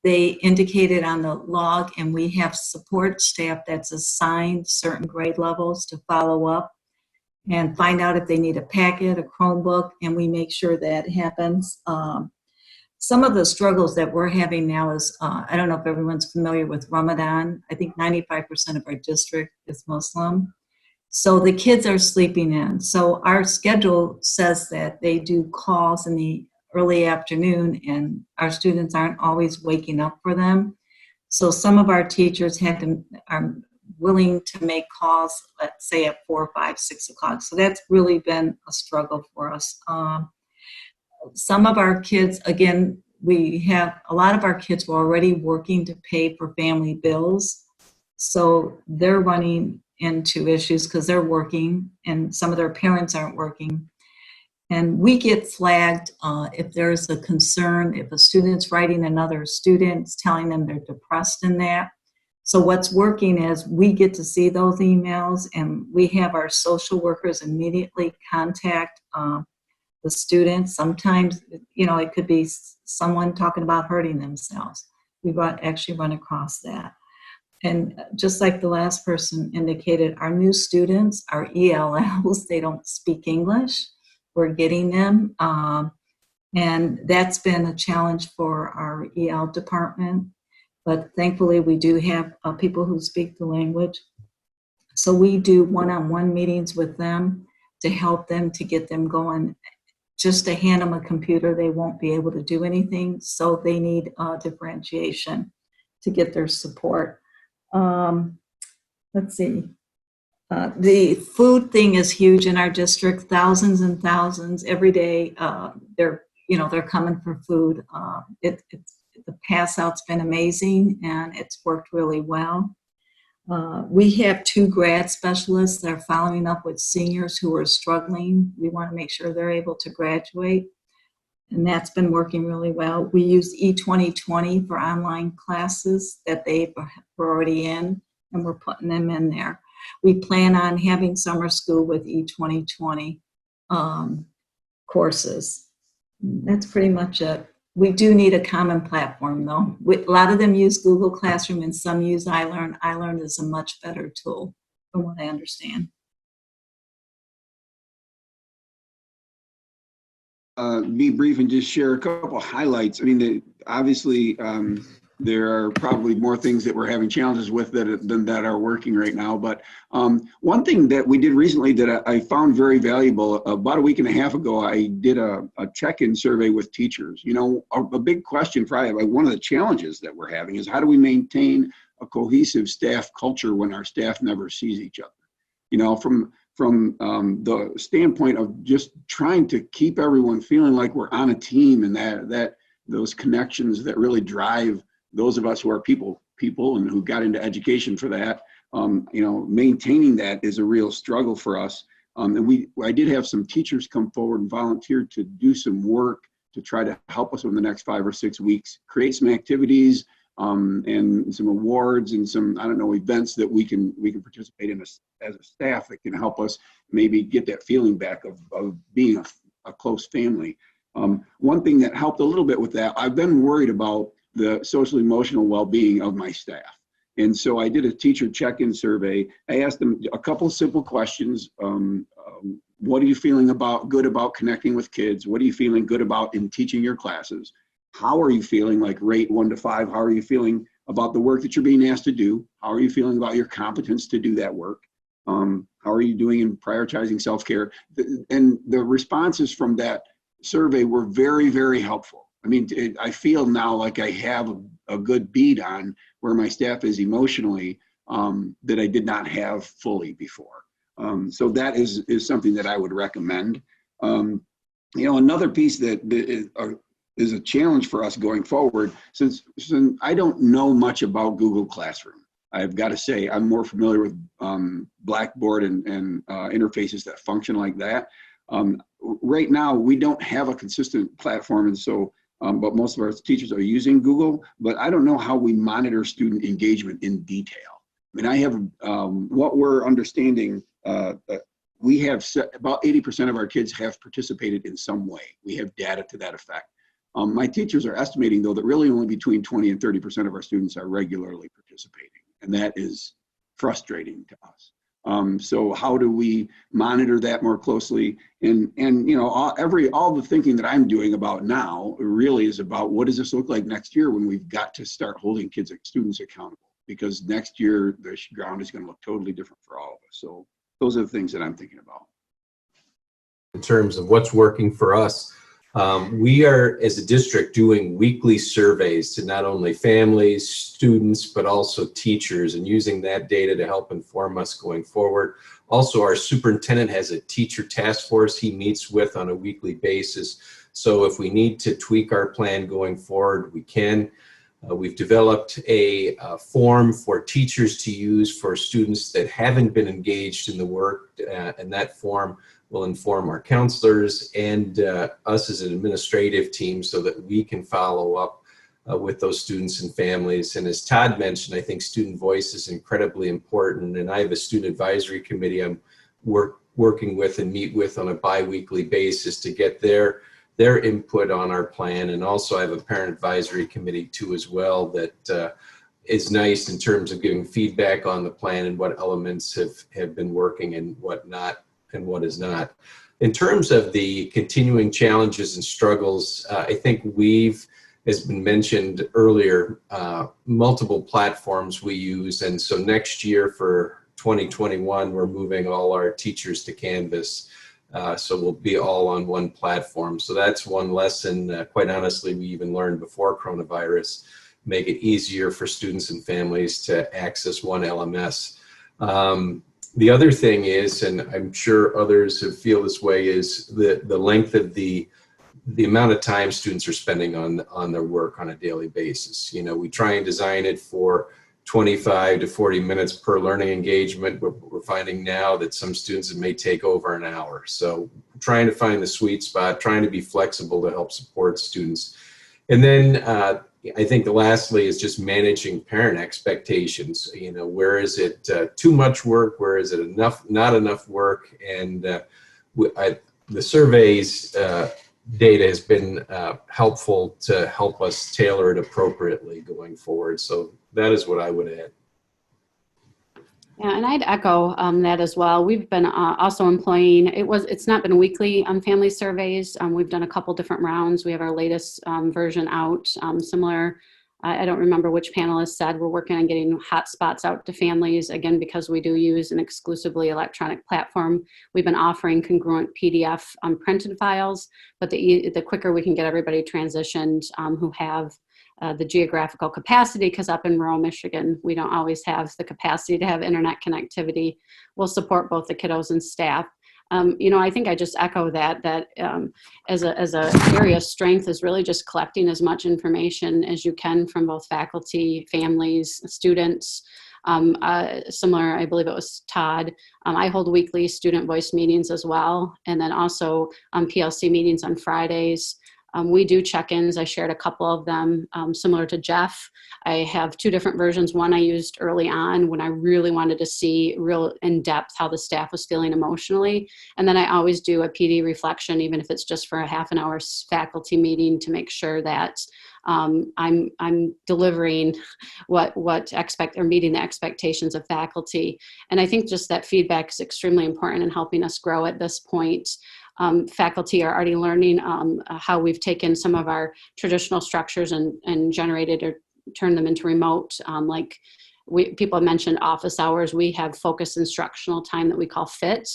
Speaker 2: they indicate it on the log, and we have support staff that's assigned certain grade levels to follow up and find out if they need a packet, a Chromebook, and we make sure that happens. Some of the struggles that we're having now is, I don't know if everyone's familiar with Ramadan. I think 95% of our district is Muslim. So the kids are sleeping in. So our schedule says that they do calls in the early afternoon, and our students aren't always waking up for them. So some of our teachers are willing to make calls, let's say at 4, 5, 6 o'clock. So that's really been a struggle for us. Some of our kids, again, a lot of our kids were already working to pay for family bills. So they're running into issues because they're working and some of their parents aren't working. And we get flagged if there's a concern, if a student's writing another student, telling them they're depressed in that. So what's working is we get to see those emails, and we have our social workers immediately contact the students. Sometimes, it could be someone talking about hurting themselves. We actually run across that. And just like the last person indicated, our new students, our ELLs, they don't speak English. We're getting them, and that's been a challenge for our EL department. but thankfully we do have people who speak the language. So we do one-on-one meetings with them to help them, to get them going. Just to hand them a computer, they won't be able to do anything. So they need differentiation to get their support. Let's see. The food thing is huge in our district. Thousands and thousands every day. They're coming for food. The pass out's been amazing, and it's worked really well. We have 2 grad specialists that are following up with seniors who are struggling. We want to make sure they're able to graduate, and that's been working really well. We use E2020 for online classes that they were already in, and we're putting them in there. We plan on having summer school with E2020 courses. That's pretty much it. We do need a common platform, though. A lot of them use Google Classroom and some use iLearn. iLearn is a much better tool, from what I understand.
Speaker 3: Be brief and just share a couple of highlights. I mean, obviously, there are probably more things that we're having challenges with than that are working right now. But one thing that we did recently that I found very valuable, about a week and a half ago, I did a check-in survey with teachers. You know, a big question for one of the challenges that we're having is how do we maintain a cohesive staff culture when our staff never sees each other? You know, from the standpoint of just trying to keep everyone feeling like we're on a team, and that those connections that really drive those of us who are people and who got into education for that, maintaining that is a real struggle for us. And I did have some teachers come forward and volunteer to do some work to try to help us in the next 5 or 6 weeks, create some activities and some awards and some, events that we can participate in as a staff that can help us maybe get that feeling back of being a close family. One thing that helped a little bit with that, I've been worried about the social emotional well-being of my staff. And so I did a teacher check-in survey. I asked them a couple of simple questions. What are you feeling good about connecting with kids? What are you feeling good about in teaching your classes? How are you feeling, like rate 1 to 5? How are you feeling about the work that you're being asked to do? How are you feeling about your competence to do that work? How are you doing in prioritizing self-care? And the responses from that survey were very, very helpful. I mean, I feel now like I have a good bead on where my staff is emotionally that I did not have fully before. So that is something that I would recommend. Another piece that is a challenge for us going forward, since I don't know much about Google Classroom. I've got to say, I'm more familiar with Blackboard and interfaces that function like that. Right now, we don't have a consistent platform, and so but most of our teachers are using Google, but I don't know how we monitor student engagement in detail. I mean, I have what we're understanding, we have about 80% of our kids have participated in some way. We have data to that effect. My teachers are estimating, though, that really only between 20 and 30% of our students are regularly participating, and that is frustrating to us. So how do we monitor that more closely? And all the thinking that I'm doing about now really is about what does this look like next year when we've got to start holding students accountable, because next year the ground is going to look totally different for all of us. So those are the things that I'm thinking about.
Speaker 4: In terms of what's working for us, we are, as a district, doing weekly surveys to not only families, students, but also teachers, and using that data to help inform us going forward. Also, our superintendent has a teacher task force he meets with on a weekly basis. So if we need to tweak our plan going forward, we can. We've developed a form for teachers to use for students that haven't been engaged in the work, and that form will inform our counselors and us as an administrative team so that we can follow up with those students and families. And as Todd mentioned, I think student voice is incredibly important, and I have a student advisory committee I'm working with and meet with on a bi-weekly basis to get their input on our plan. And also I have a parent advisory committee too as well that is nice in terms of giving feedback on the plan and what elements have been working and what not and what is not. In terms of the continuing challenges and struggles, I think we've has been mentioned earlier, multiple platforms we use. And so next year for 2021, we're moving all our teachers to Canvas. So we'll be all on one platform. So that's one lesson, quite honestly, we even learned before coronavirus, make it easier for students and families to access one LMS. The other thing is, and I'm sure others feel this way, is the length of the amount of time students are spending on their work on a daily basis. You know, we try and design it for 25 to 40 minutes per learning engagement, but we're finding now that some students, it may take over an hour. So trying to find the sweet spot, trying to be flexible to help support students. And then I think lastly is just managing parent expectations. You know, where is it too much work? Where is it not enough work? And the surveys data has been helpful to help us tailor it appropriately going forward. So that is what I would add.
Speaker 5: Yeah, and I'd echo that as well. We've been also employing, it's not been weekly family surveys. We've done a couple different rounds. We have our latest version out, similar. I don't remember which panelist said we're working on getting hotspots out to families, again, because we do use an exclusively electronic platform. We've been offering congruent PDF printed files, but the quicker we can get everybody transitioned who have the geographical capacity, because up in rural Michigan, we don't always have the capacity to have internet connectivity. We'll support both the kiddos and staff. You know, I think I just echo that as a area of strength is really just collecting as much information as you can from both faculty, families, students. Similar, I believe it was Todd. I hold weekly student voice meetings as well, and then also PLC meetings on Fridays. We do check-ins. I shared a couple of them, similar to Jeff. I have two different versions. One I used early on when I really wanted to see real in-depth how the staff was feeling emotionally. And then I always do a PD reflection, even if it's just for a half an hour faculty meeting, to make sure that I'm delivering meeting the expectations of faculty. And I think just that feedback is extremely important in helping us grow at this point. Faculty are already learning how we've taken some of our traditional structures and generated or turned them into remote. Like people have mentioned office hours. We have focused instructional time that we call FIT,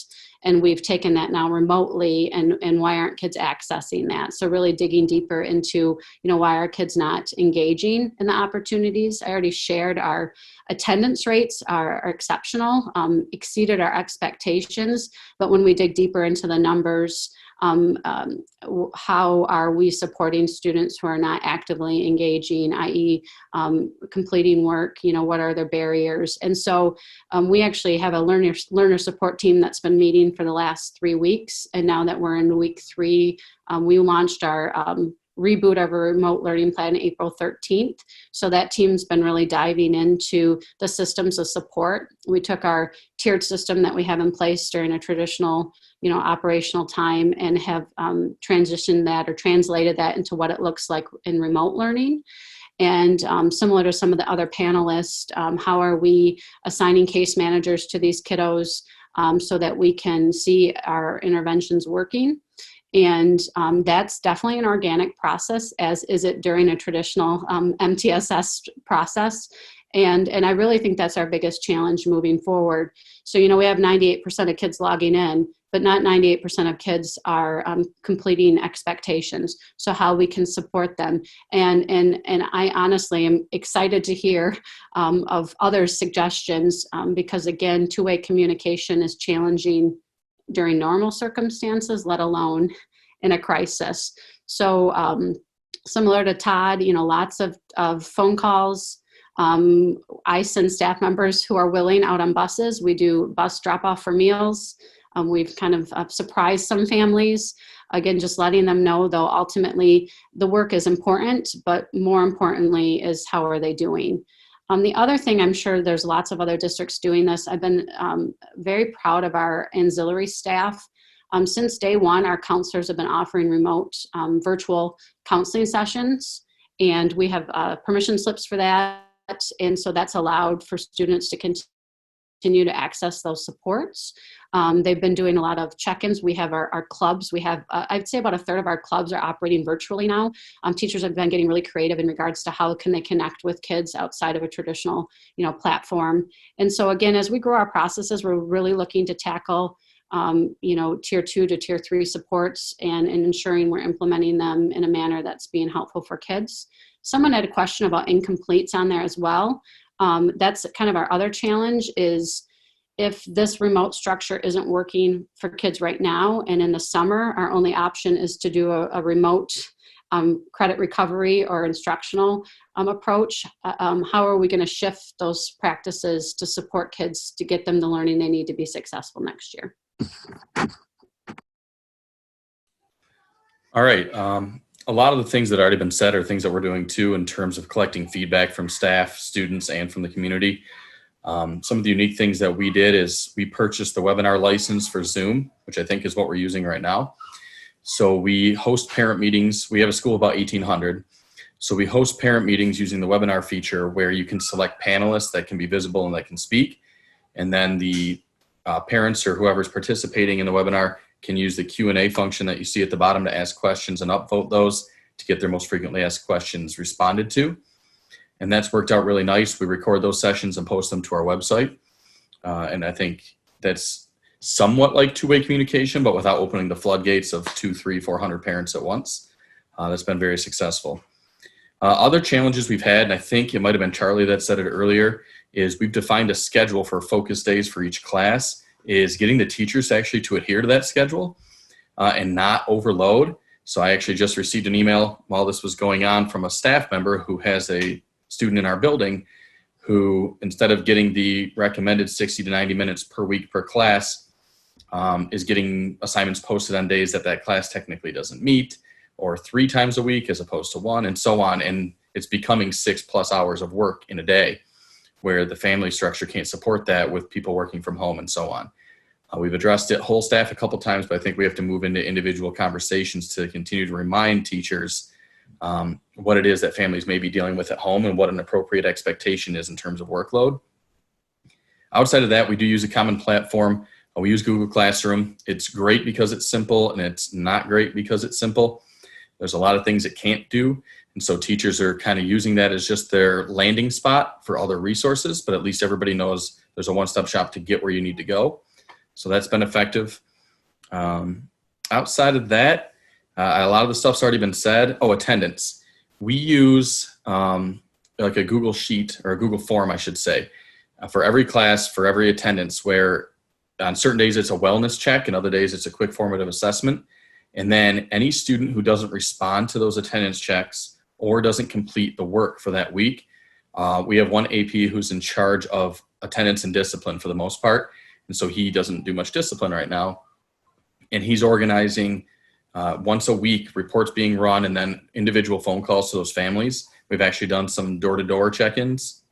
Speaker 5: and we've taken that now remotely. And why aren't kids accessing that? So really digging deeper into, why are kids not engaging in the opportunities? I already shared our attendance rates are exceptional, exceeded our expectations. But when we dig deeper into the numbers, how are we supporting students who are not actively engaging, i.e. Completing work, what are their barriers? And so we actually have a learner support team that's been meeting for the last 3 weeks. And now that we're in week 3, we launched our reboot of a remote learning plan April 13th. So that team's been really diving into the systems of support. We took our tiered system that we have in place during a traditional, operational time and have transitioned that or translated that into what it looks like in remote learning. And similar to some of the other panelists, how are we assigning case managers to these kiddos so that we can see our interventions working? And that's definitely an organic process, as is it during a traditional MTSS process. And I really think that's our biggest challenge moving forward. So, we have 98% of kids logging in, but not 98% of kids are completing expectations. So how we can support them. And I honestly am excited to hear of other suggestions because, again, two-way communication is challenging during normal circumstances, let alone in a crisis. So similar to Todd, lots of phone calls. I send staff members who are willing out on buses. We do bus drop off for meals. We've kind of surprised some families. Again, just letting them know, though, ultimately the work is important, but more importantly is how are they doing? The other thing, I'm sure there's lots of other districts doing this. I've been very proud of our auxiliary staff. Since day one, our counselors have been offering remote virtual counseling sessions, and we have permission slips for that. And so that's allowed for students to continue continue to access those supports. They've been doing a lot of check-ins. We have our clubs. We have, I'd say about a third of our clubs are operating virtually now. Teachers have been getting really creative in regards to how can they connect with kids outside of a traditional, platform. And so again, as we grow our processes, we're really looking to tackle, tier 2 to tier 3 supports and ensuring we're implementing them in a manner that's being helpful for kids. Someone had a question about incompletes on there as well. That's kind of our other challenge is if this remote structure isn't working for kids right now, and in the summer, our only option is to do a remote credit recovery or instructional approach. How are we going to shift those practices to support kids to get them the learning they need to be successful next year?
Speaker 6: All right. A lot of the things that have already been said are things that we're doing too in terms of collecting feedback from staff, students, and from the community. Some of the unique things that we did is we purchased the webinar license for Zoom, which I think is what we're using right now. So we host parent meetings. We have a school of about 1,800. So we host parent meetings using the webinar feature where you can select panelists that can be visible and that can speak. And then the parents or whoever's participating in the webinar can use the Q&A function that you see at the bottom to ask questions and upvote those to get their most frequently asked questions responded to. And that's worked out really nice. We record those sessions and post them to our website. And I think that's somewhat like two-way communication, but without opening the floodgates of 200, 300, 400 parents at once. That's been very successful. Other challenges we've had, and I think it might have been Charlie that said it earlier, is we've defined a schedule for focus days for each class, is getting the teachers actually to adhere to that schedule and not overload. So I actually just received an email while this was going on from a staff member who has a student in our building who, instead of getting the recommended 60 to 90 minutes per week per class, is getting assignments posted on days that class technically doesn't meet, or 3 times a week as opposed to 1, and so on. And it's becoming 6+ hours of work in a day where the family structure can't support that with people working from home and so on. We've addressed it whole staff a couple times, but I think we have to move into individual conversations to continue to remind teachers what it is that families may be dealing with at home and what an appropriate expectation is in terms of workload. Outside of that, we do use a common platform. We use Google Classroom. It's great because it's simple, and it's not great because it's simple. There's a lot of things it can't do. And so teachers are kind of using that as just their landing spot for other resources, but at least everybody knows there's a one-stop shop to get where you need to go. So that's been effective. Outside of that, a lot of the stuff's already been said. Oh, attendance. We use like a Google Sheet or a Google form, I should say, for every class, for every attendance, where on certain days it's a wellness check and other days it's a quick formative assessment. And then any student who doesn't respond to those attendance checks or doesn't complete the work for that week, we have one AP who's in charge of attendance and discipline for the most part. And so he doesn't do much discipline right now. And he's organizing once a week reports being run and then individual phone calls to those families. We've actually done some door-to-door check-ins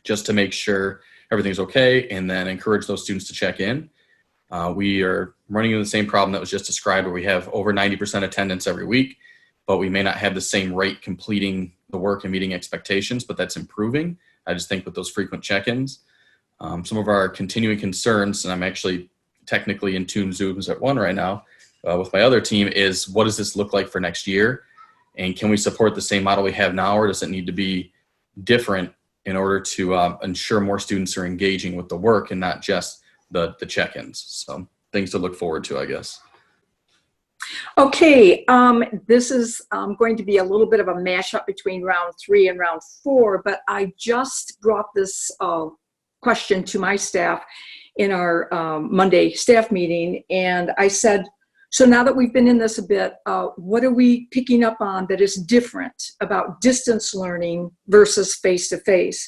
Speaker 6: just to make sure everything's okay and then encourage those students to check in. We are running into the same problem that was just described, where we have over 90% attendance every week, but we may not have the same rate completing the work and meeting expectations, but that's improving. I just think with those frequent check-ins. Some of our continuing concerns, and I'm actually technically in 2 Zooms at 1 right now with my other team, is what does this look like for next year? And can we support the same model we have now, or does it need to be different in order to ensure more students are engaging with the work and not just the check-ins? So things to look forward to, I guess.
Speaker 7: Okay, this is going to be a little bit of a mashup between round 3 and round 4, but I just brought this question to my staff in our Monday staff meeting, and I said, so now that we've been in this a bit, what are we picking up on that is different about distance learning versus face-to-face?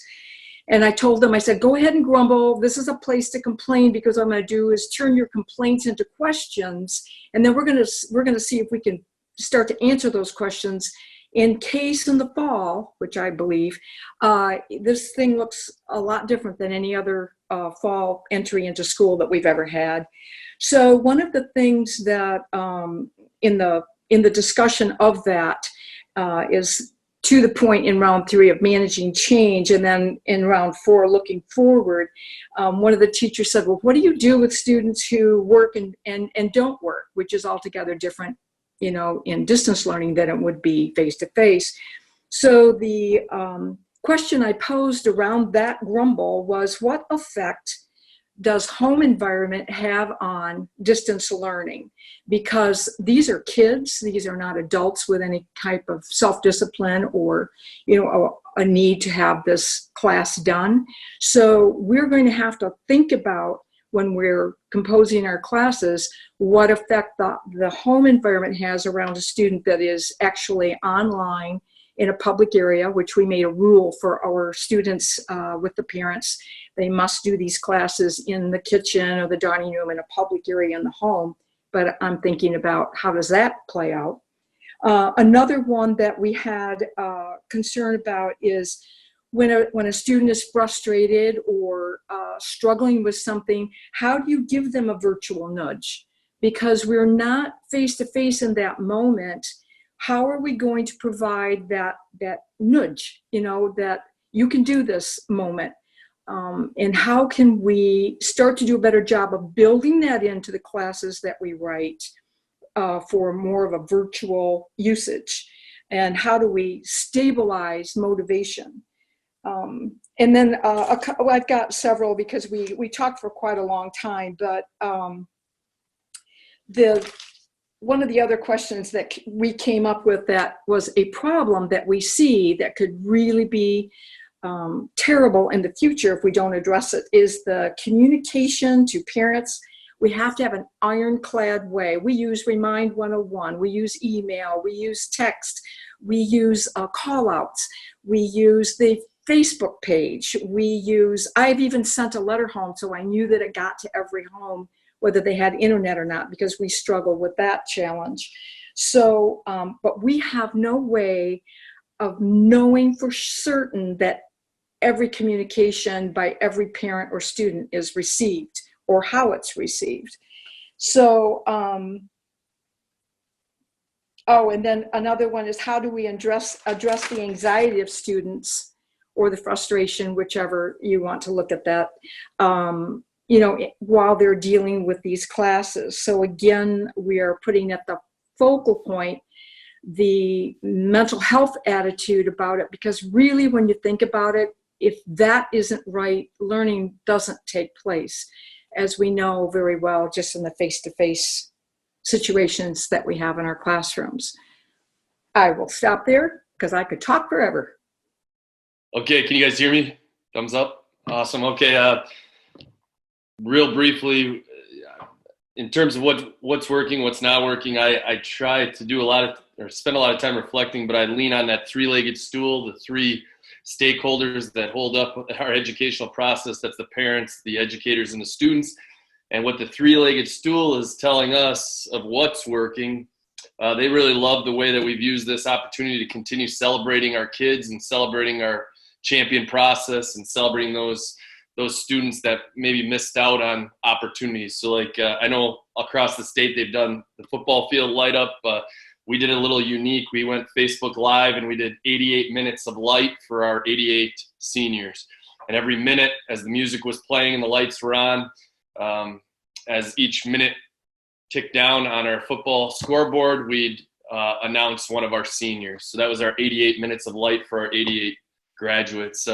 Speaker 7: And I told them, I said, go ahead and grumble. This is a place to complain, because what I'm going to do is turn your complaints into questions, and then we're going to see if we can start to answer those questions. In case in the fall, which I believe, this thing looks a lot different than any other fall entry into school that we've ever had. So one of the things that in the discussion of that is to the point in round 3 of managing change. And then in round 4, looking forward, one of the teachers said, well, what do you do with students who work and don't work, which is altogether different, you know, in distance learning than it would be face-to-face. So the question I posed around that grumble was, what effect does home environment have on distance learning? Because these are kids, these are not adults with any type of self-discipline or, you know, a need to have this class done. So we're going to have to think about, when we're composing our classes, what effect the home environment has around a student that is actually online in a public area, which we made a rule for our students with the parents. They must do these classes in the kitchen or the dining room in a public area in the home. But I'm thinking about, how does that play out? Another one that we had concern about is when a student is frustrated or struggling with something, how do you give them a virtual nudge? Because we're not face-to-face in that moment. How are we going to provide that nudge, you know, that you can do this moment? And how can we start to do a better job of building that into the classes that we write for more of a virtual usage? And how do we stabilize motivation? And then I've got several, because we talked for quite a long time, but one of the other questions that we came up with that was a problem that we see that could really be terrible in the future if we don't address it is the communication to parents. We have to have an ironclad way. We use Remind 101, we use email, we use text, we use call outs, we use the Facebook page, I've even sent a letter home so I knew that it got to every home, whether they had internet or not, because we struggle with that challenge. So, but we have no way of knowing for certain that every communication by every parent or student is received or how it's received. So, oh, and then another one is, how do we address the anxiety of students, or the frustration, whichever you want to look at that, you know, while they're dealing with these classes. So again, we are putting at the focal point the mental health attitude about it, because really, when you think about it, if that isn't right, learning doesn't take place, as we know very well just in the face-to-face situations that we have in our classrooms. I will stop there because I could talk forever.
Speaker 8: Okay, can you guys hear me? Thumbs up. Awesome. Okay, real briefly, in terms of what's working, what's not working, I try to do spend a lot of time reflecting, but I lean on that three-legged stool, the three stakeholders that hold up our educational process. That's the parents, the educators, and the students. And what the three-legged stool is telling us of what's working, they really love the way that we've used this opportunity to continue celebrating our kids and celebrating our champion process and celebrating those students that maybe missed out on opportunities. So like I know across the state they've done the football field light up. We did a little unique. We went Facebook Live and we did 88 minutes of light for our 88 seniors. And every minute as the music was playing and the lights were on, as each minute ticked down on our football scoreboard, we'd announce one of our seniors. So that was our 88 minutes of light for our 88 graduates.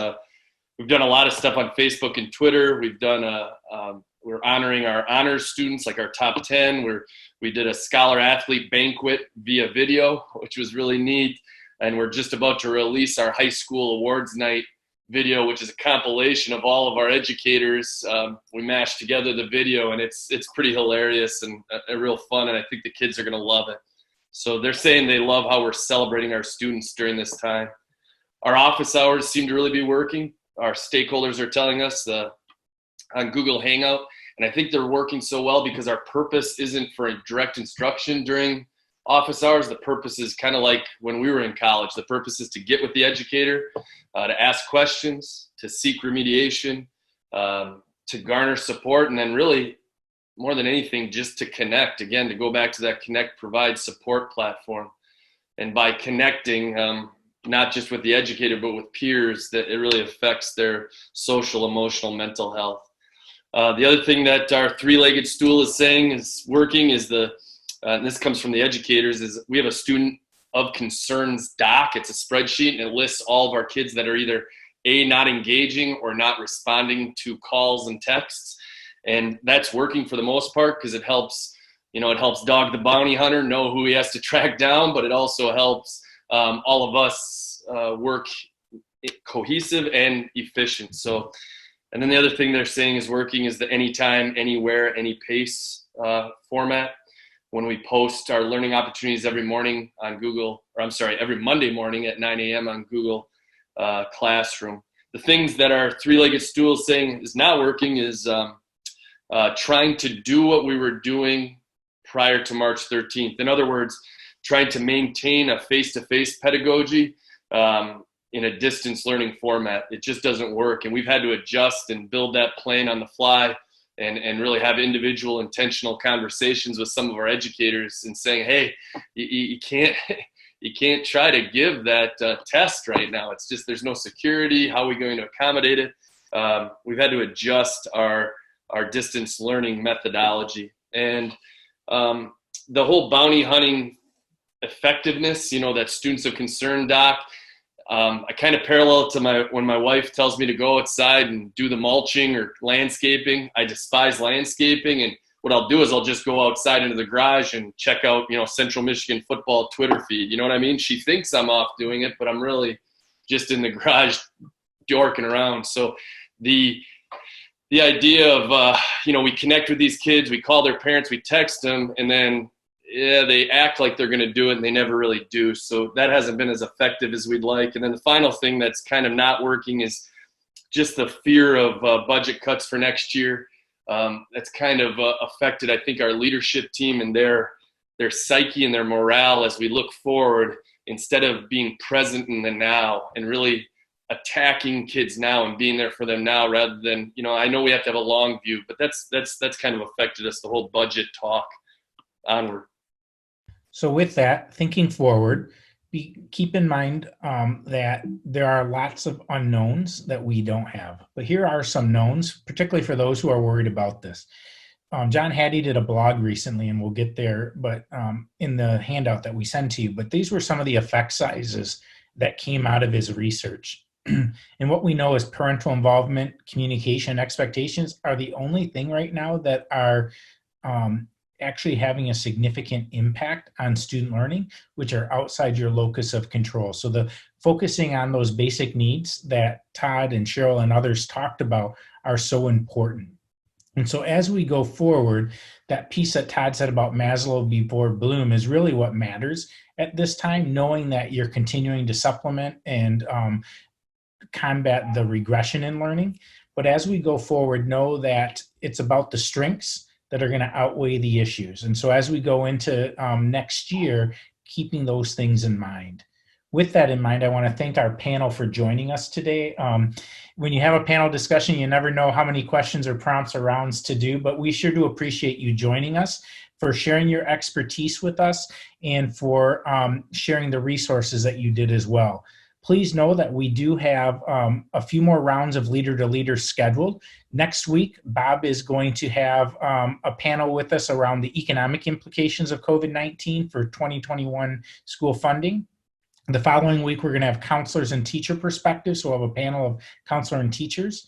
Speaker 8: We've done a lot of stuff on Facebook and Twitter. We've done we're honoring our honors students, like our top 10. We did a scholar athlete banquet via video, which was really neat. And we're just about to release our high school awards night video, which is a compilation of all of our educators. We mashed together the video, and it's pretty hilarious and a real fun. And I think the kids are going to love it. So they're saying they love how we're celebrating our students during this time. Our office hours seem to really be working. Our stakeholders are telling us on Google Hangout, and I think they're working so well because our purpose isn't for direct instruction during office hours. The purpose is kind of like when we were in college. The purpose is to get with the educator, to ask questions, to seek remediation, to garner support, and then really, more than anything, just to connect. Again, to go back to that connect, provide, support platform. And by connecting, not just with the educator, but with peers, that it really affects their social, emotional, mental health. The other thing that our three-legged stool is saying is working is and this comes from the educators, is we have a student of concerns doc. It's a spreadsheet, and it lists all of our kids that are either not engaging or not responding to calls and texts. And that's working for the most part, because it helps, it helps Dog the bounty hunter know who he has to track down, but it also helps all of us work cohesive and efficient. So, and then the other thing they're saying is working is the anytime, anywhere, any pace format. When we post our learning opportunities every morning on Google, every Monday morning at 9 a.m. on Google Classroom. The things that our three-legged stool is saying is not working is trying to do what we were doing prior to March 13th. In other words, trying to maintain a face-to-face pedagogy in a distance learning format. It just doesn't work. And we've had to adjust and build that plane on the fly and really have individual intentional conversations with some of our educators and saying, hey, you can't try to give that test right now. It's just, there's no security. How are we going to accommodate it? We've had to adjust our distance learning methodology. And the whole bounty hunting effectiveness, that students of concern doc, I kind of parallel it to when my wife tells me to go outside and do the mulching or landscaping. I despise landscaping, and what I'll do is I'll just go outside into the garage and check out, Central Michigan football Twitter feed. You know what I mean? She thinks I'm off doing it, but I'm really just in the garage dorking around. So the idea of, we connect with these kids, we call their parents, we text them, and then they act like they're going to do it, and they never really do. So that hasn't been as effective as we'd like. And then the final thing that's kind of not working is just the fear of budget cuts for next year. That's kind of affected, I think, our leadership team and their psyche and their morale as we look forward, instead of being present in the now and really attacking kids now and being there for them now, rather than, I know we have to have a long view, but that's kind of affected us, the whole budget talk onward.
Speaker 1: So with that, thinking forward, keep in mind that there are lots of unknowns that we don't have. But here are some knowns, particularly for those who are worried about this. John Hattie did a blog recently, and we'll get there, but in the handout that we send to you. But these were some of the effect sizes that came out of his research. And what we know is parental involvement, communication, expectations are the only thing right now that are actually having a significant impact on student learning, which are outside your locus of control. So the focusing on those basic needs that Todd and Cheryl and others talked about are so important. And so as we go forward, that piece that Todd said about Maslow before Bloom is really what matters at this time, knowing that you're continuing to supplement and combat the regression in learning. But as we go forward, know that it's about the strengths that are going to outweigh the issues. And so as we go into next year, keeping those things in mind. With that in mind, I want to thank our panel for joining us today. When you have a panel discussion, you never know how many questions or prompts or rounds to do, but we sure do appreciate you joining us, for sharing your expertise with us, and for sharing the resources that you did as well. Please know that we do have a few more rounds of Leader to Leader scheduled. Next week, Bob is going to have a panel with us around the economic implications of COVID-19 for 2021 school funding. The following week, we're going to have counselors and teacher perspectives, so we'll have a panel of counselor and teachers.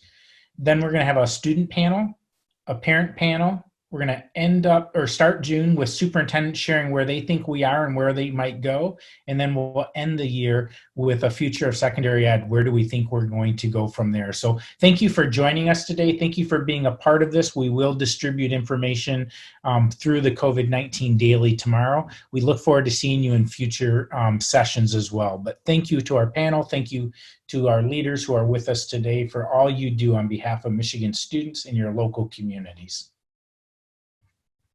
Speaker 1: Then we're going to have a student panel, a parent panel. We're going to start June with superintendents sharing where they think we are and where they might go. And then we'll end the year with a future of secondary ed. Where do we think we're going to go from there? So thank you for joining us today. Thank you for being a part of this. We will distribute information through the COVID-19 Daily tomorrow. We look forward to seeing you in future sessions as well. But thank you to our panel. Thank you to our leaders who are with us today for all you do on behalf of Michigan students in your local communities.